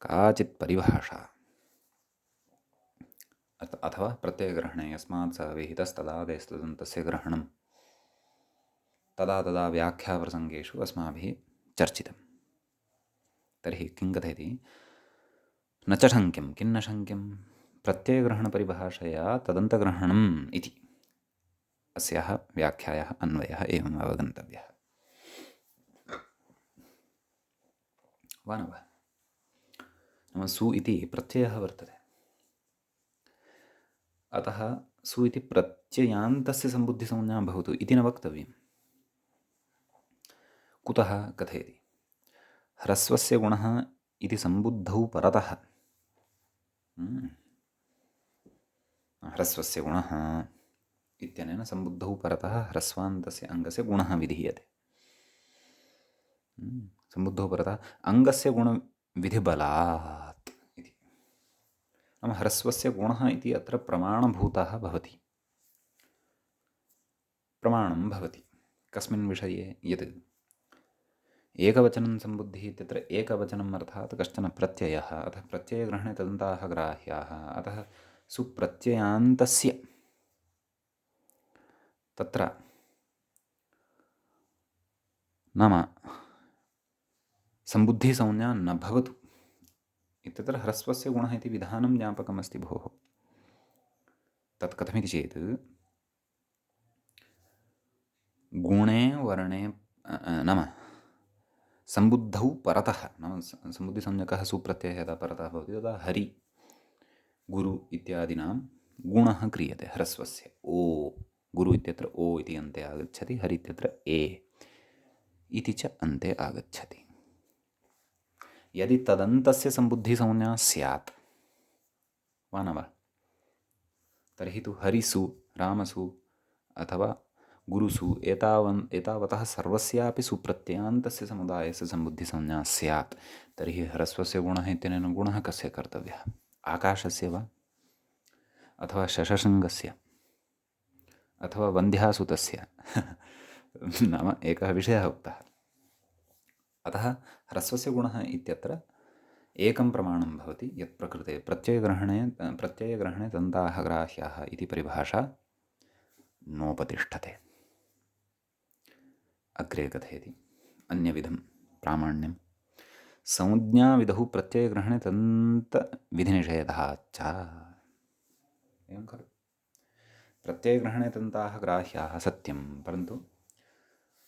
काचित् परिभाषा, अथवा प्रत्ययग्रहणे यस्मात् स विहितस्तदादेस्तदन्तस्य ग्रहणं तदा तदा व्याख्याप्रसङ्गेषु अस्माभिः चर्चितं। तर्हि किं कथयति? न च शङ्क्यं। किं न शङ्क्यं? प्रत्ययग्रहणपरिभाषया तदन्तग्रहणम् इति अस्याः व्याख्यायाः अन्वयः एवम् अवगन्तव्यः वा न वा? नाम सु इति प्रत्ययः वर्तते, अतः सु इति प्रत्ययान्तस्य सम्बुद्धिसंज्ञा भवतु इति न वक्तव्यं। कुतः कथयति? ह्रस्वस्य गुणः इति सम्बुद्धौ परतः ह्रस्वस्य गुणः इत्यनेन सम्बुद्धौ परतः ह्रस्वान्तस्य अङ्गस्य गुणः विधीयते। सम्बुद्धौ परतः अङ्गस्य गुणविधिबलात् इति। नाम ह्रस्वस्य गुणः इति अत्र प्रमाणभूतः भवति। प्रमाणं भवति कस्मिन् विषये? यत् एकवचनं सम्बुद्धिः इत्यत्र एकवचनम् अर्थात् कश्चन प्रत्ययः, अतः प्रत्ययग्रहणे तदन्ताः ग्राह्याः, अतः सुप्रत्ययान्तस्य तत्र नाम सम्बुद्धिसंज्ञा न भवतु इत्यत्र ह्रस्वस्य गुणः इति विधानं ज्ञापकमस्ति भोः। तत् कथमिति चेत् गुणे वर्णे नाम सम्बुद्धौ परतः, नाम सम्बुद्धिसंज्ञकः सुप्रत्ययः यदा परतः भवति तदा हरि गुरु इत्यादीनां गुणः क्रियते ह्रस्वस्य। ओ गुरु इत्यत्र ओ इति अन्ते आगच्छति, हरि इत्यत्र ए इति च अन्ते आगच्छति। यदि तदन्तस्य सम्बुद्धिसंज्ञा स्यात् वा न वा, तर्हि तु हरिसु, रामसु अथवा गुरुसु एतावतः सर्वस्यापि सुप्रत्ययान्तस्य समुदायस्य सम्बुद्धिसंज्ञा स्यात्, तर्हि ह्रस्वस्य गुणः इत्यनेन गुणः कस्य कर्तव्यः? आकाशस्य वा, अथवा शशशृङ्गस्य, अथवा वन्ध्यासुतस्य नाम एकः विषयः उक्तः। अतः ह्रस्वस्य गुणः इत्यत्र एकं प्रमाणं भवति यत् प्रकृते प्रत्ययग्रहणे तदन्ताः ग्राह्याः इति परिभाषा नोपतिष्ठते। अग्रे कथयति अन्यविधं प्रामाण्यं। संज्ञाविधौ प्रत्ययग्रहणे तदन्तविधिनिषेधाच्च। एवं खलु? प्रत्ययग्रहणे तदन्ताः ग्राह्याः सत्यं, परन्तु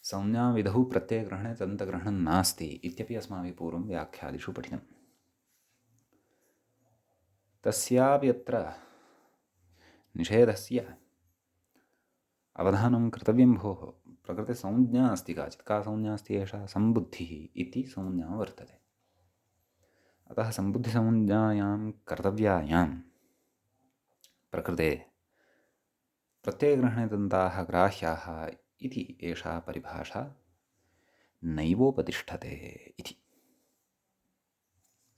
संज्ञाविधौ प्रत्ययग्रहणे तदन्तग्रहणं नास्ति इत्यपि अस्माभिः पूर्वं व्याख्यादिषु पठितम्। तस्यापि अत्र निषेधस्य अवधानं कर्तव्यं भोः। प्रकृतिसंज्ञा अस्ति काचित्, का संज्ञा अस्ति एषा? सम्बुद्धिः इति संज्ञा वर्तते। अतः सम्बुद्धिसंज्ञायां कर्तव्यायां प्रकृते प्रत्ययग्रहणे दन्ताः ग्राह्याः इति एषा परिभाषा नैवोपतिष्ठते इति।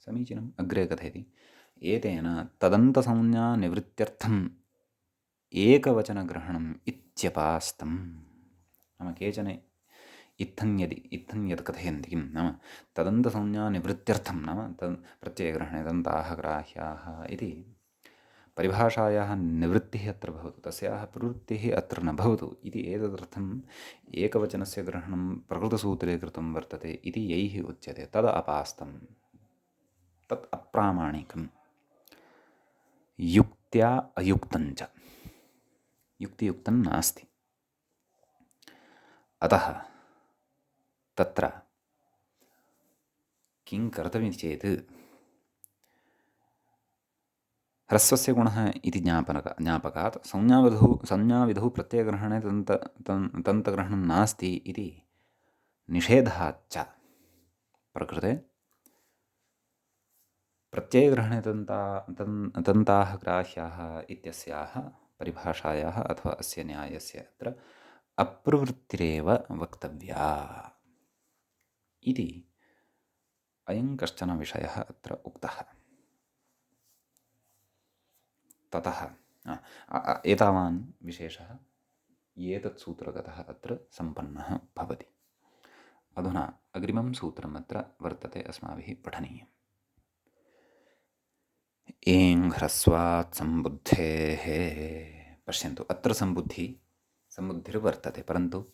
समीचीनम्। अग्रे कथयति, एतेन तदन्तसंज्ञानिवृत्त्यर्थम् एकवचनग्रहणम् इत्यपास्तम्। नाम केचन इत्थं यत् कथयन्ति किं नाम तदन्तसंज्ञानिवृत्त्यर्थं नाम प्रत्ययग्रहणे दन्ताः ग्राह्याः इति परिभाषायाः निवृत्तिः अत्र भवतु, तस्याः प्रवृत्तिः अत्र न भवतु इति एतदर्थम् एकवचनस्य ग्रहणं प्रकृतसूत्रे कृतं वर्तते इति यैः उच्यते तद् अपास्तं, तत् अप्रामाणिकं, युक्त्या अयुक्तञ्च, युक्तियुक्तं नास्ति। अतः तत्र किं कर्तव्यं चेत् ह्रस्वस्य गुणः इति ज्ञापकात् संज्ञाविधौ प्रत्ययग्रहणे तन्तग्रहणं नास्ति इति निषेधाच्च प्रकृते प्रत्ययग्रहणे तन्ताः ग्राह्याः इत्यस्याः परिभाषायाः अथवा अस्य न्यायस्य अत्र अप्रवृत्तिरेव वक्तव्या इति अयं कश्चन विषयः अत्र उक्तः। ततः एतावान् विशेषः एतत् सूत्रगतः अत्र सम्पन्नः भवति। अधुना अग्रिमं सूत्रम् अत्र वर्तते, अस्माभिः पठनीयम्। एङ् ह्रस्वात् सम्बुद्धेः। पश्यन्तु, अत्र सम्बुद्धिर्वर्तते, परन्तु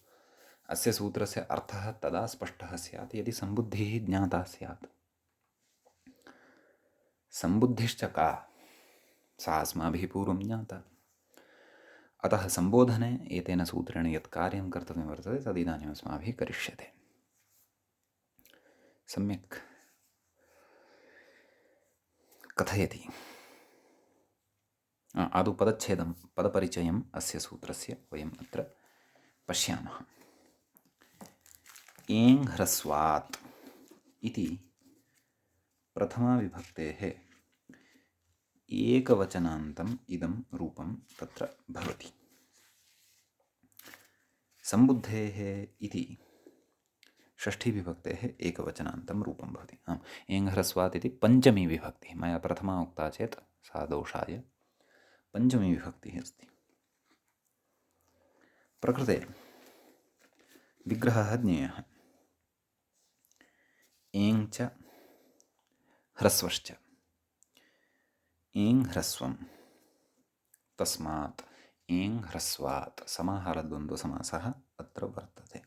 अस्य सूत्रस्य अर्थः तदा स्पष्टः स्यात् यदि सम्बुद्धिः ज्ञाता स्यात्। सम्बुद्धिश्च का? सा अस्माभिः पूर्वं ज्ञाता। अतः सम्बोधने एतेन सूत्रेण यत् कार्यं कर्तव्यं वर्तते तदिदानीम् अस्माभिः करिष्यते। सम्यक् कथयति। आदौ पदपरिचयम् अस्य सूत्रस्य वयम् अत्र पश्यामः। एङ् ह्रस्वात् इति प्रथमाविभक्तेः एकवचनान्तम् इदं रूपं तत्र भवति। सम्बुद्धेः इति षष्ठीविभक्तेः एकवचनान्तं रूपं भवति। एङ् ह्रस्वात् इति पञ्चमी विभक्तिः, मया प्रथमा उक्ता चेत् सा दोषाय पञ्चमी विभक्तिः अस्ति। प्रकृते विग्रहः ज्ञेयः। एङ् च ह्रस्वश्च, एङ् ह्रस्वं, तस्मात् एङ् ह्रस्वात् समाहारद्वन्द्वसमासः अत्र वर्तते।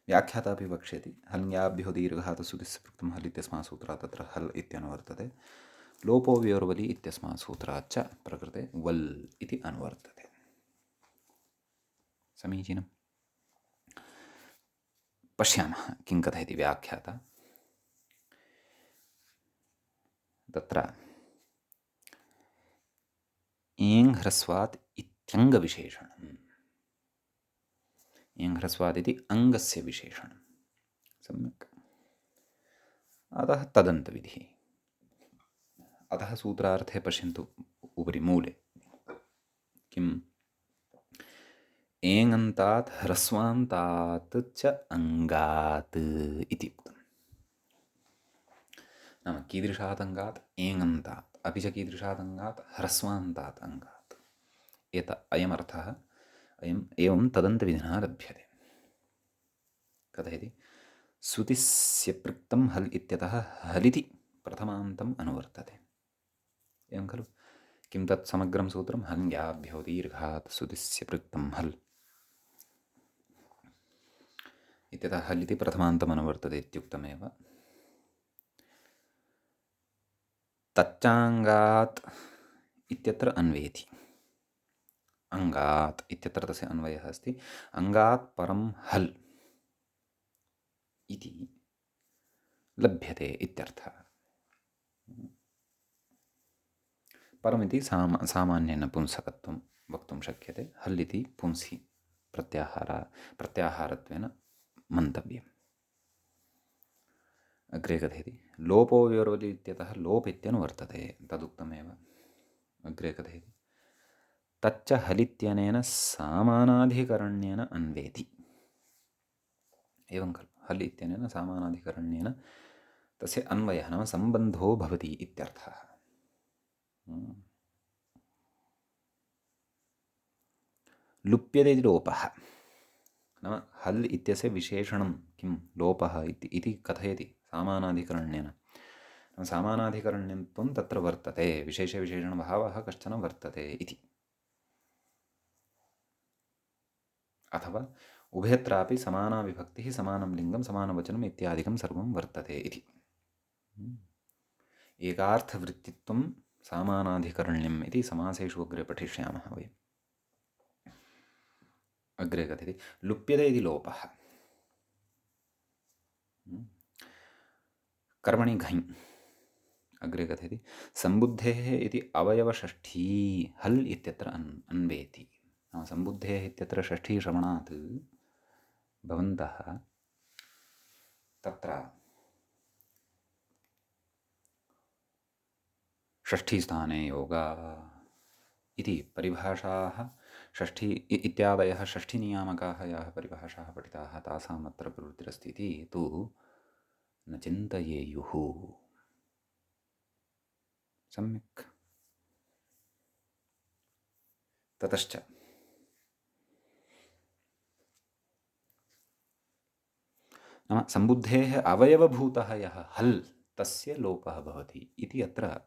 व्याख्याता अपि वक्ष्यति, हल्याभ्यो दीर्घात् सुदिस्य पृक्तं हल् इत्यस्मात् सूत्रात् तत्र हल् इत्यनुवर्तते, लोपो व्योर्वलि इत्यस्मात् सूत्रात् च प्रकृते वल् इति अनुवर्तते। समीचीनं। पश्यामः किं कथयति व्याख्याता। तत्र एङ् ह्रस्वात् इत्यङ्गविशेषणम्, एङ् ह्रस्वात् इति अङ्गस्य विशेषणं। सम्यक्। अतः तदन्तविधिः। अतः सूत्रार्थे पश्यन्तु, उपरि मूले किम्, एङन्तात् ह्रस्वान्तात् च अङ्गात् इति उक्तम्। नाम कीदृशात् अङ्गात्? एङन्तात्, अपि च कीदृशात् अङ्गात्? ह्रस्वान्तात् अङ्गात्। अयमर्थः एवं तदन्तविधिना लभ्यते। कथयति, सुतिस्य पृक्तं हल् इत्यतः हलिति प्रथमान्तम् अनुवर्तते। एवं खलु? किं तत् समग्रं सूत्रं? हल्याभ्यो दीर्घात् सुतिस्य पृक्तं हल् इत्यतः हल् इति प्रथमान्तम् अनुवर्तते इत्युक्तमेव। तच्चाङ्गात् इत्यत्र अन्वेति, अङ्गात् इत्यत्र तस्य अन्वयः अस्ति। अङ्गात् परं हल् इति लभ्यते इत्यर्थः। परमिति सामान्येन पुंसकत्वं वक्तुं शक्यते। हल् इति पुंसि प्रत्याहारत्वेन मन्तव्यम्। अग्रे कथयति लोपो विवरोति इत्यतः लोप इत्यनुवर्तते तदुक्तमेव। अग्रे कथयति तच्च हलित्यनेन सामानाधिकरण्येन अन्वेति। एवं खलु हल् इत्यनेन सामानाधिकरण्येन तस्य अन्वयः नाम सम्बन्धो भवति इत्यर्थः। लुप्यते इति लोपः नाम हल् इत्यस्य विशेषणं किं लोपः इति कथयति सामानाधिकरण्येन। सामानाधिकरण्यत्वं तत्र वर्तते, विशेषविशेषणभावः कश्चन वर्तते इति। अथवा उभयत्रापि समाना विभक्तिः, समानं लिङ्गं, समानवचनम् इत्यादिकं सर्वं वर्तते इति। एकार्थवृत्तित्वं सामानाधिकरण्यम् इति समासेषु अग्रे पठिष्यामः वयम्। अग्रे कथयति लुप्यते इति लोपः कर्मणि घञ्। अग्रे कथयति सम्बुद्धेः इति अवयवषष्ठी हल् इत्यत्र अन्वेति। सम्बुद्धेः इत्यत्र षष्ठीश्रवणात् भवन्तः तत्र षष्ठीस्थाने योगा इति परिभाषाः षष्ठी इत्यादयः षष्ठीनियामकाः याः परिभाषाः पठिताः तासाम् अत्र प्रवृत्तिरस्ति इति तु न चिन्तयेयुः। सम्यक्। ततश्च नाम सम्बुद्धेः अवयवभूतः यः हल् तस्य लोपः भवति इति अत्र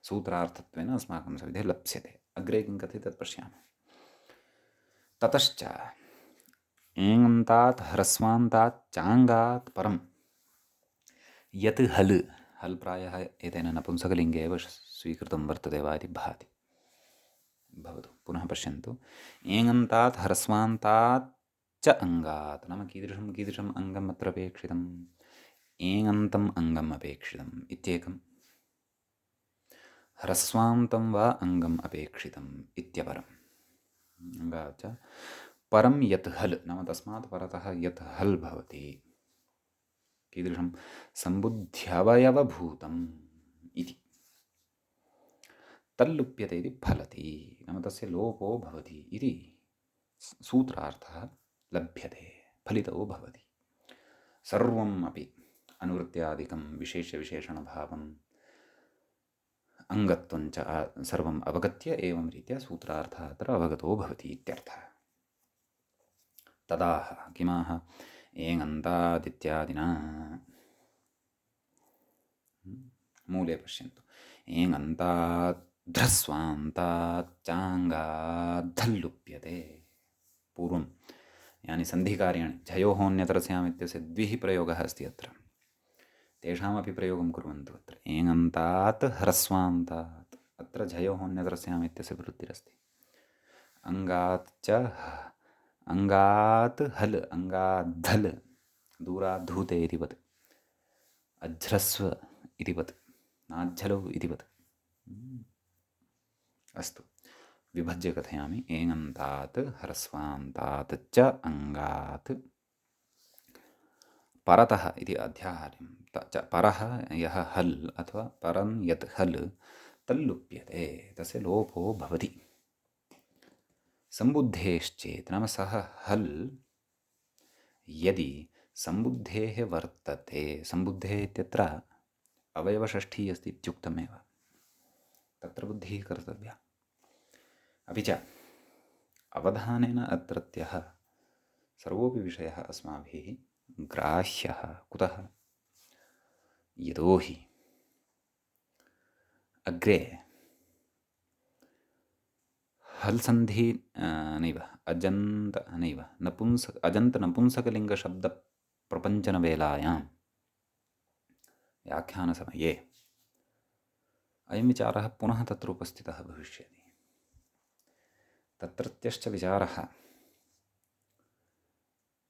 सूत्रार्थत्वेन अस्माकं सविधे लप्स्यते। अग्रे किं कथयति तत् पश्यामः। ततश्च एङन्तात् ह्रस्वान्तात् चाङ्गात् परं यत् हल् हल् प्रायः एतेन नपुंसकलिङ्गे एव स्वीकृतं वर्तते वा इति भाति। भवतु पुनः पश्यन्तु। एङन्तात् ह्रस्वान्तात् च अङ्गात् नाम कीदृशम् अङ्गम् अत्र अपेक्षितम्? एङन्तम् अङ्गम् अपेक्षितम् इत्येकं, ह्रस्वान्तं वा अङ्गम् अपेक्षितम् इत्यपरम्। अङ्गात् च परं यत् हल् नाम तस्मात् परतः यत् हल् भवति कीदृशं सम्बुद्ध्यवयवभूतम् इति तल्लुप्यते इति फलति नाम तस्य लोपो भवति इति सूत्रार्थः लभ्यते, फलितो भवति। सर्वम् अपि अनुवृत्त्यादिकं विशेषविशेषणभावम् अङ्गत्वं च सर्वम् अवगत्य एवं रीत्या सूत्रार्थः अत्र अवगतो भवति इत्यर्थः। तदाह किमाह एङन्तादित्यादिना मूले पश्यन्तु एङन्तात् ध्रस्वान्तात् चाङ्गाद्धल्लुप्यते। पूर्वं यानि सन्धिकार्याणि झयोः इत्यस्य द्विः प्रयोगः अस्ति अत्र, तेषामपि प्रयोगं कुर्वन्तु। अत्र एङन्तात् ह्रस्वान्तात् अत्र झयोः इत्यस्य वृत्तिरस्ति। अङ्गात् च अङ्गात् हल् अङ्गाद्धल् दूराद्धूते इतिवत्, अझ्रस्व इतिवत्, नाझ्झलौ इतिवत्। अस्तु विभज्य कथयामि। एङन्तात् ह्रस्वान्तात् च अङ्गात् परतः इति अध्याहार्यं परः यः हल् अथवा परं यत् हल् तल्लुप्यते तस्य लोपो भवति। सम्बुद्धेश्चेत् नाम सः हल् यदि सम्बुद्धेः वर्तते, सम्बुद्धेः इत्यत्र अवयवषष्ठी अस्ति इत्युक्तमेव, तत्र बुद्धिः कर्तव्या। अपि च अवधानेन अत्रत्यः सर्वोऽपि विषयः अस्माभिः ग्राह्यः। कुतः? यतोहि अग्रे हल् सन्धि नैव अजन्तनपुंसकलिङ्गशब्दप्रपञ्चनवेलायां व्याख्यानसमये अयं विचारः पुनः तत्र उपस्थितः भविष्यति। तत्रत्यश्च विचारः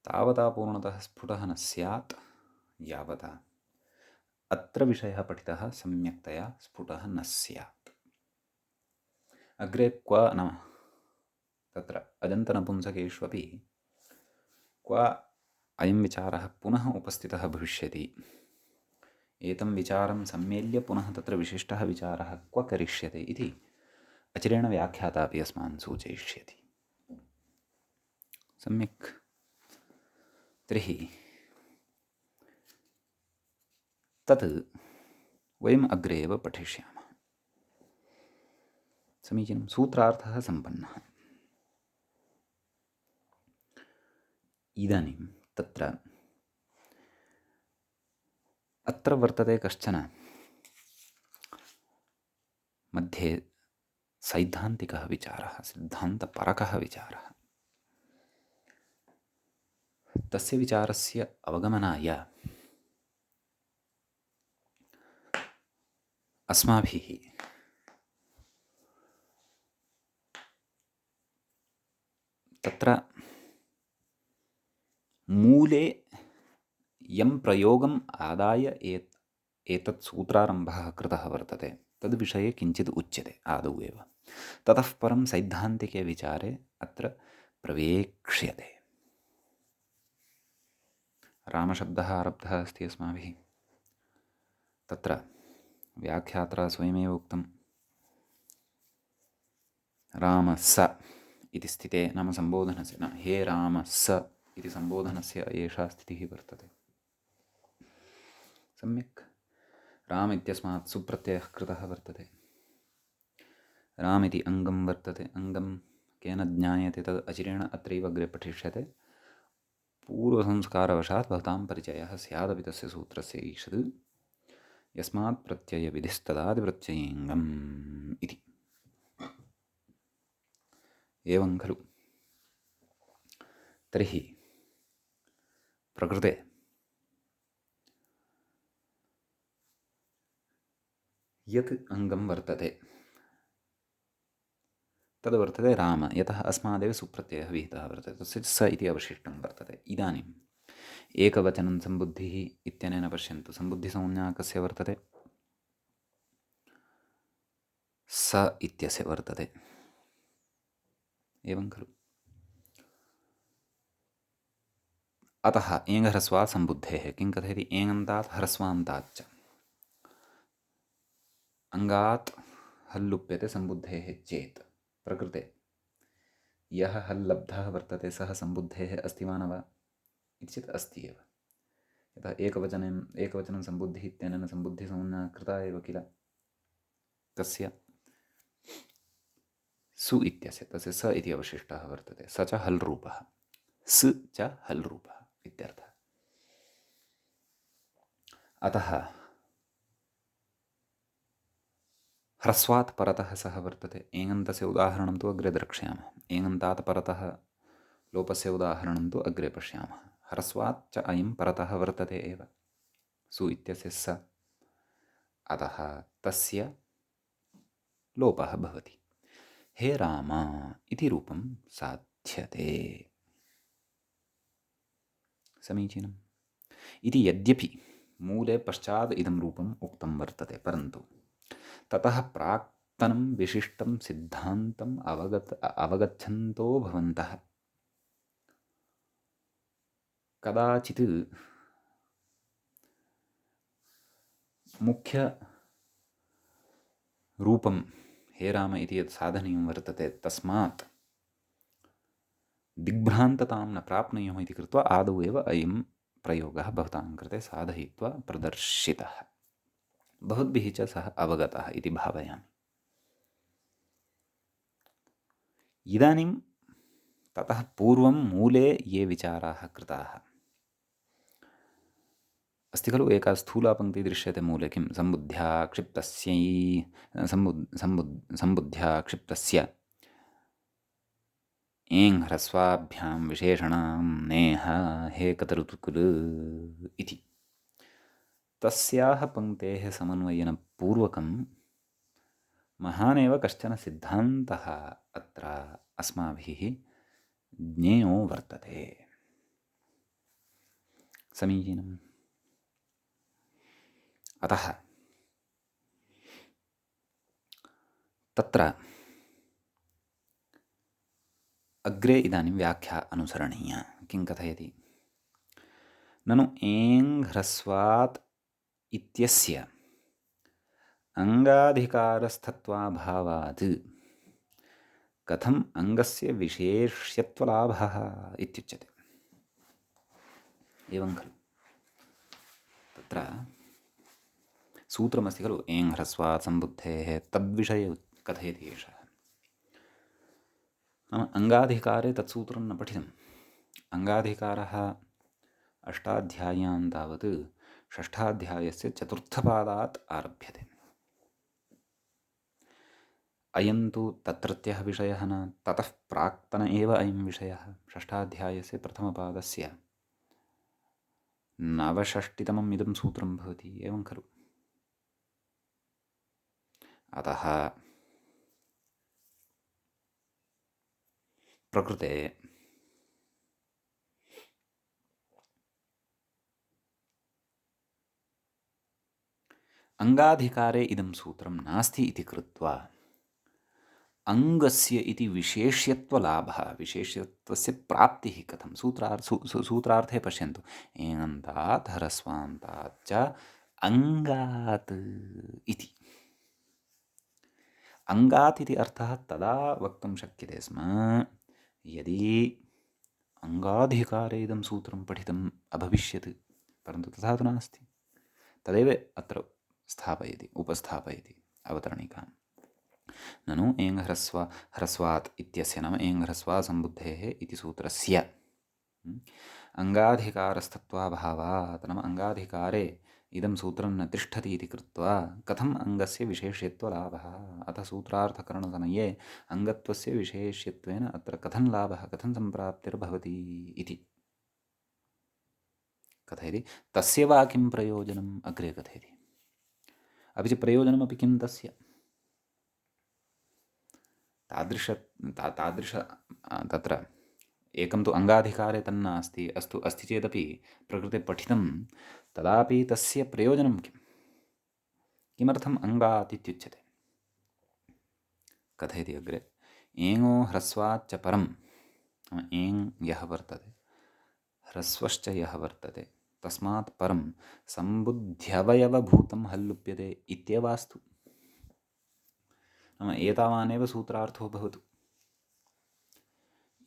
तावता पूर्णतः स्फुटः न स्यात् यावता अत्र विषयः पठितः सम्यक्तया स्फुटः न स्यात्। अग्रे क्व नाम तत्र अजन्तनपुंसकेष्वपि क्व अयं विचारः पुनः उपस्थितः भविष्यति, एतं विचारं सम्मेल्य पुनः तत्र विशिष्टः विचारः क्व करिष्यते इति अचिरेण व्याख्याता अपि अस्मान् सूचयिष्यति। सम्यक्। तर्हि तत् वयम् अग्रे एव पठिष्यामः। समीचीनं। सूत्रार्थः सम्पन्नः। इदानीं तत्र अत्र वर्तते कश्चन मध्ये सैद्धान्तिकः विचारः, सिद्धान्तपरकः विचारः। तस्य विचारस्य अवगमनाय अस्माभिः तत्र मूले यं प्रयोगम् आदाय एतत् सूत्रारम्भः कृतः वर्तते तद्विषये किञ्चित् उच्यते आदौ एव। ततः परं सैद्धान्तिके विचारे अत्र प्रवेक्ष्यते। रामशब्दः आरब्धः अस्ति अस्माभिः। तत्र व्याख्यात्रा स्वयमेव उक्तं राम स इति स्थिते, नाम सम्बोधनस्य न हे राम स इति सम्बोधनस्य एषा स्थितिः वर्तते। सम्यक्। राम इत्यस्मात् सुप्रत्ययः कृतः वर्तते। राम इति अङ्गं वर्तते। अङ्गं केन ज्ञायते तद् अचिरेण अत्रैव अग्रे पठिष्यते। पूर्वसंस्कारवशात् भवतां परिचयः स्यादपि तस्य सूत्रस्य ईषद् यस्मात् प्रत्ययविधिस्तदादिप्रत्ययेऽङ्गम् इति। एवं खलु। तर्हि प्रकृते यत् अङ्गं वर्तते तद् वर्तते राम, यतः अस्मादेव सुप्रत्ययः विहितः वर्तते, तस्य स इति अवशिष्टं वर्तते। इदानीम् एकवचनं सम्बुद्धिः इत्यनेन पश्यन्तु। सम्बुद्धिसंज्ञा कस्य वर्तते? स इत्यस्य वर्तते। एवं खलु। अतः एङ् सम्बुद्धेः किं कथयति? एङन्तात् ह्रस्वान्ताच्च अङ्गात् हल्लुप्यते सम्बुद्धेः चेत् प्रकृते यः हल्लब्धः वर्तते सः सम्बुद्धेः अस्ति वा न वा इति चेत् अस्ति एव। यतः एकवचनं सम्बुद्धिः इत्यनेन सम्बुद्धिसंज्ञा कृता एव किल। कस्य? सु इत्यस्य। तस्य स इति अवशिष्टः वर्तते। स च हल् रूपः, स च हल् रूपः इत्यर्थः। अतः ह्रस्वात् परतः सः वर्तते। एङन्तस्य उदाहरणं तु अग्रे द्रक्ष्यामः। एङन्तात् परतः लोपस्य उदाहरणं तु अग्रे पश्यामः। ह्रस्वात् च अयं परतः वर्तते एव, सु इत्यस्य स। अतः तस्य लोपः भवति। हे राम इति रूपं साध्यते। समीचीनम्। इति यद्यपि मूले पश्चात् इदं रूपम् उक्तं वर्तते, परन्तु ततः प्राक्तनं विशिष्टं सिद्धान्तम् अवगच्छन्तो भवन्तः कदाचित् मुख्यरूपं हे राम इति यत् साधनीयं वर्तते तस्मात् दिग्भ्रान्ततां न प्राप्नुयुः इति कृत्वा आदौ एव अयं प्रयोगः भवतां कृते साधयित्वा प्रदर्शितः। भवद्भिः च सः अवगतः इति भावयामि। इदानीं ततः पूर्वं मूले ये विचाराः कृताः अस्ति खलु। एका स्थूला पङ्क्तिः दृश्यते मूले। किं? सम्बुद्ध्या क्षिप्तस्य एङ् ह्रस्वाभ्यां विशेषणां नेह हे कतरुतुकुल इति। तस्याः पङ्क्तेः समन्वयेन पूर्वकं महानेव कश्चन सिद्धान्तः अत्र अस्माभिः ज्ञेयो वर्तते। समीचीनम्। अतः तत्र अग्रे इदानीं व्याख्या अनुसरणीया। किं कथयति? ननु एङ् ह्रस्वात् इत्यस्य अङ्गाधिकारस्थत्वाभावात् कथम् अङ्गस्य विशेष्यत्वलाभः इत्युच्यते। एवं खलु तत्र सूत्रमस्ति खलु, एङ् ह्रस्वात् सम्बुद्धेः तद्विषये कथयति एषः। नाम अङ्गाधिकारे तत्सूत्रं न पठितम्। अङ्गाधिकारः अष्टाध्याय्यां तावत् षष्ठाध्यायस्य चतुर्थपादात् आरभ्यते। अयं तु तत्रत्यः विषयः न, ततः प्राक्तन एव अयं विषयः। षष्ठाध्यायस्य प्रथमपादस्य नवषष्टितमम् इदं सूत्रं भवति। एवं खलु। अतः प्रकृते अङ्गाधिकारे इदं सूत्रं नास्ति इति कृत्वा अङ्गस्य इति विशेष्यत्वलाभः, विशेष्यत्वस्य प्राप्तिः कथं सूत्रार्थे पश्यन्तु। एङन्तात् ह्रस्वान्तात् च अङ्गात् इति। अङ्गात् इति अर्थः तदा वक्तुं शक्यते स्म यदि अङ्गाधिकारे इदं सूत्रं पठितम् अभविष्यत्, परन्तु तथा तु नास्ति। तदेव अत्र उपस्थापयति अवतरणिकाम्। ननु एङ् ह्रस्वात् इत्यस्य नाम एङ् ह्रस्वा सम्बुद्धेः इति सूत्रस्य अङ्गाधिकारस्थत्वाभावात् नाम अङ्गाधिकारे इदं सूत्रं न तिष्ठति इति कृत्वा कथम् अङ्गस्य विशेष्यत्वलाभः। अतः सूत्रार्थकरणसमये अङ्गत्वस्य विशेष्यत्वेन अत्र कथं लाभः, कथं सम्प्राप्तिर्भवति इति कथयति। तस्य वा किं प्रयोजनम् अग्रे कथयति। अपि च प्रयोजनमपि किं तस्य। तादृश तत्र एकं तु अङ्गाधिकारे तन्नास्ति, अस्तु अस्ति चेदपि प्रकृते पठितं, तदापि तस्य प्रयोजनं किं, किमर्थम् अङ्गात् इत्युच्यते। कथयति अग्रे। एङो ह्रस्वाच्च परं, एङ् यः वर्तते ह्रस्वश्च यः वर्तते तस्मात् परं सम्बुद्ध्यवयवभूतं हल्लुप्यते इत्येवास्तु। नाम एतावानेव सूत्रार्थो भवतु।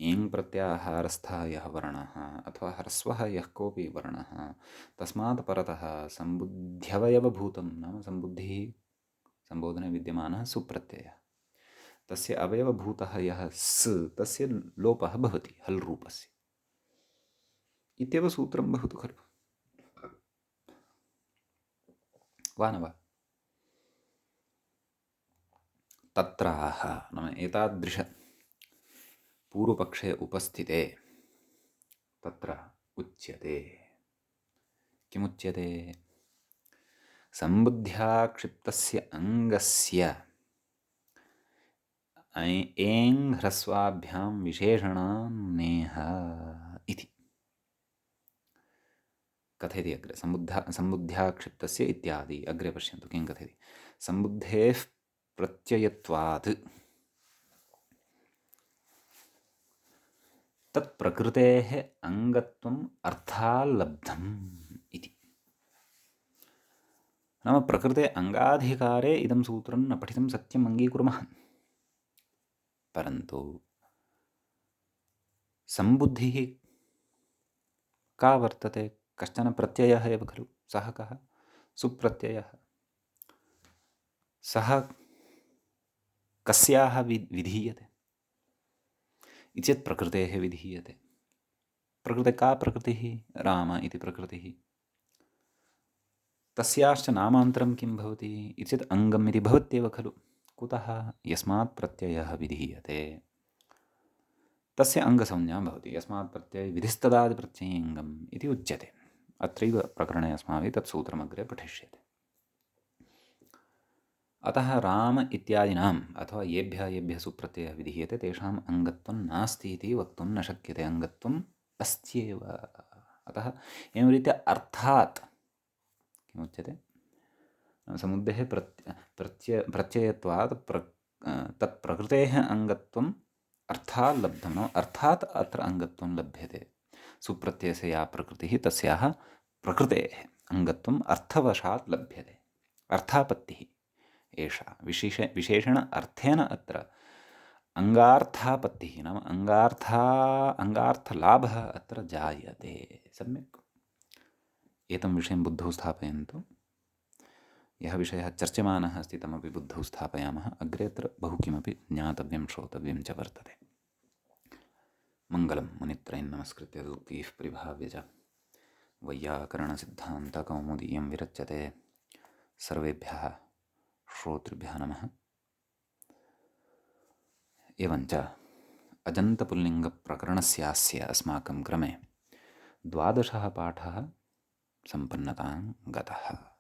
एङ् प्रत्याहारस्थः यः वर्णः अथवा ह्रस्वः यः कोऽपि वर्णः तस्मात् परतः सम्बुद्ध्यवयवभूतं नाम सम्बुद्धिः सम्बोधने विद्यमानः सुप्रत्ययः, तस्य अवयवभूतः यः स् तस्य लोपः भवति हल् रूपस्य इत्येव सूत्रं भवतु खलु, वा न वा। तत्राह नाम एतादृश पूर्वपक्षे उपस्थिते तत्र उच्यते। किमुच्यते? सम्बुद्ध्या क्षिप्तस्य अङ्गस्य एङ् ह्रस्वाभ्यां विशेषणान्नेह इति कथयति अग्रे। सम्बुद्ध्या क्षिप्तस्य इत्यादि अग्रे पश्यन्तु किं कथयति। सम्बुद्धेः प्रत्ययत्वात् तत्प्रकृतेः अङ्गत्वम् अर्थाल्लब्धम् इति। नाम प्रकृते अङ्गाधिकारे इदं सूत्रं न पठितं सत्यम् अङ्गीकुर्मः, परन्तु सम्बुद्धिः का वर्तते? कश्चन प्रत्ययः एव खलु। सः कः? सुप्रत्ययः। सः कस्याः विधीयते इति चेत् प्रकृतेः विधीयते। प्रकृते का प्रकृतिः? राम इति प्रकृतिः। तस्याश्च नामान्तरं किं भवति इति चेत् अङ्गम् इति भवत्येव खलु। कुतः? यस्मात् प्रत्ययः विधीयते तस्य अङ्गसंज्ञा भवति। यस्मात् प्रत्यये विधिस्तदादिप्रत्ययेऽङ्गम् इति उच्यते। अत्रैव प्रकरणे अस्माभिः तत् सूत्रमग्रे पठिष्यते। अतः राम इत्यादीनाम् अथवा येभ्यः येभ्यः सुप्रत्ययः विधीयते तेषाम् अङ्गत्वं नास्ति इति वक्तुं न शक्यते, अङ्गत्वम् अस्त्येव। अतः एवं रीत्या अर्थात् किमुच्यते, समुद्धेः प्रत्ययत्वात् तत् प्रकृतेः अङ्गत्वम् अर्थात् लब्धं, नाम अर्थात् अत्र अङ्गत्वं लभ्यते। सुप्रत्ययस्य या प्रकृतिः तस्याः प्रकृतेः अङ्गत्वम् अर्थवशात् लभ्यते, अर्थापत्तिः एषा विशेषेण अर्थेन अत्र अङ्गार्थापत्तिः, नाम अङ्गार्थलाभः अत्र जायते। सम्यक् एतं विषयं बुद्धौ स्थापयन्तु। यः विषयः चर्च्यमानः अस्ति तमपि बुद्धौ स्थापयामः। अग्रे अत्र बहु किमपि ज्ञातव्यं श्रोतव्यं च वर्तते। मङ्गलं मुनित्रयं नमस्कृत्य सूक्तिः परिभाव्य च वैयाकरणसिद्धान्तकौमुदीयं विरच्यते। सर्वेभ्यः श्रोतृभ्यः नमः। एवञ्च अजन्तपुल्लिङ्गप्रकरणस्यास्य अस्माकं क्रमे 12 पाठः सम्पन्नतां गतः।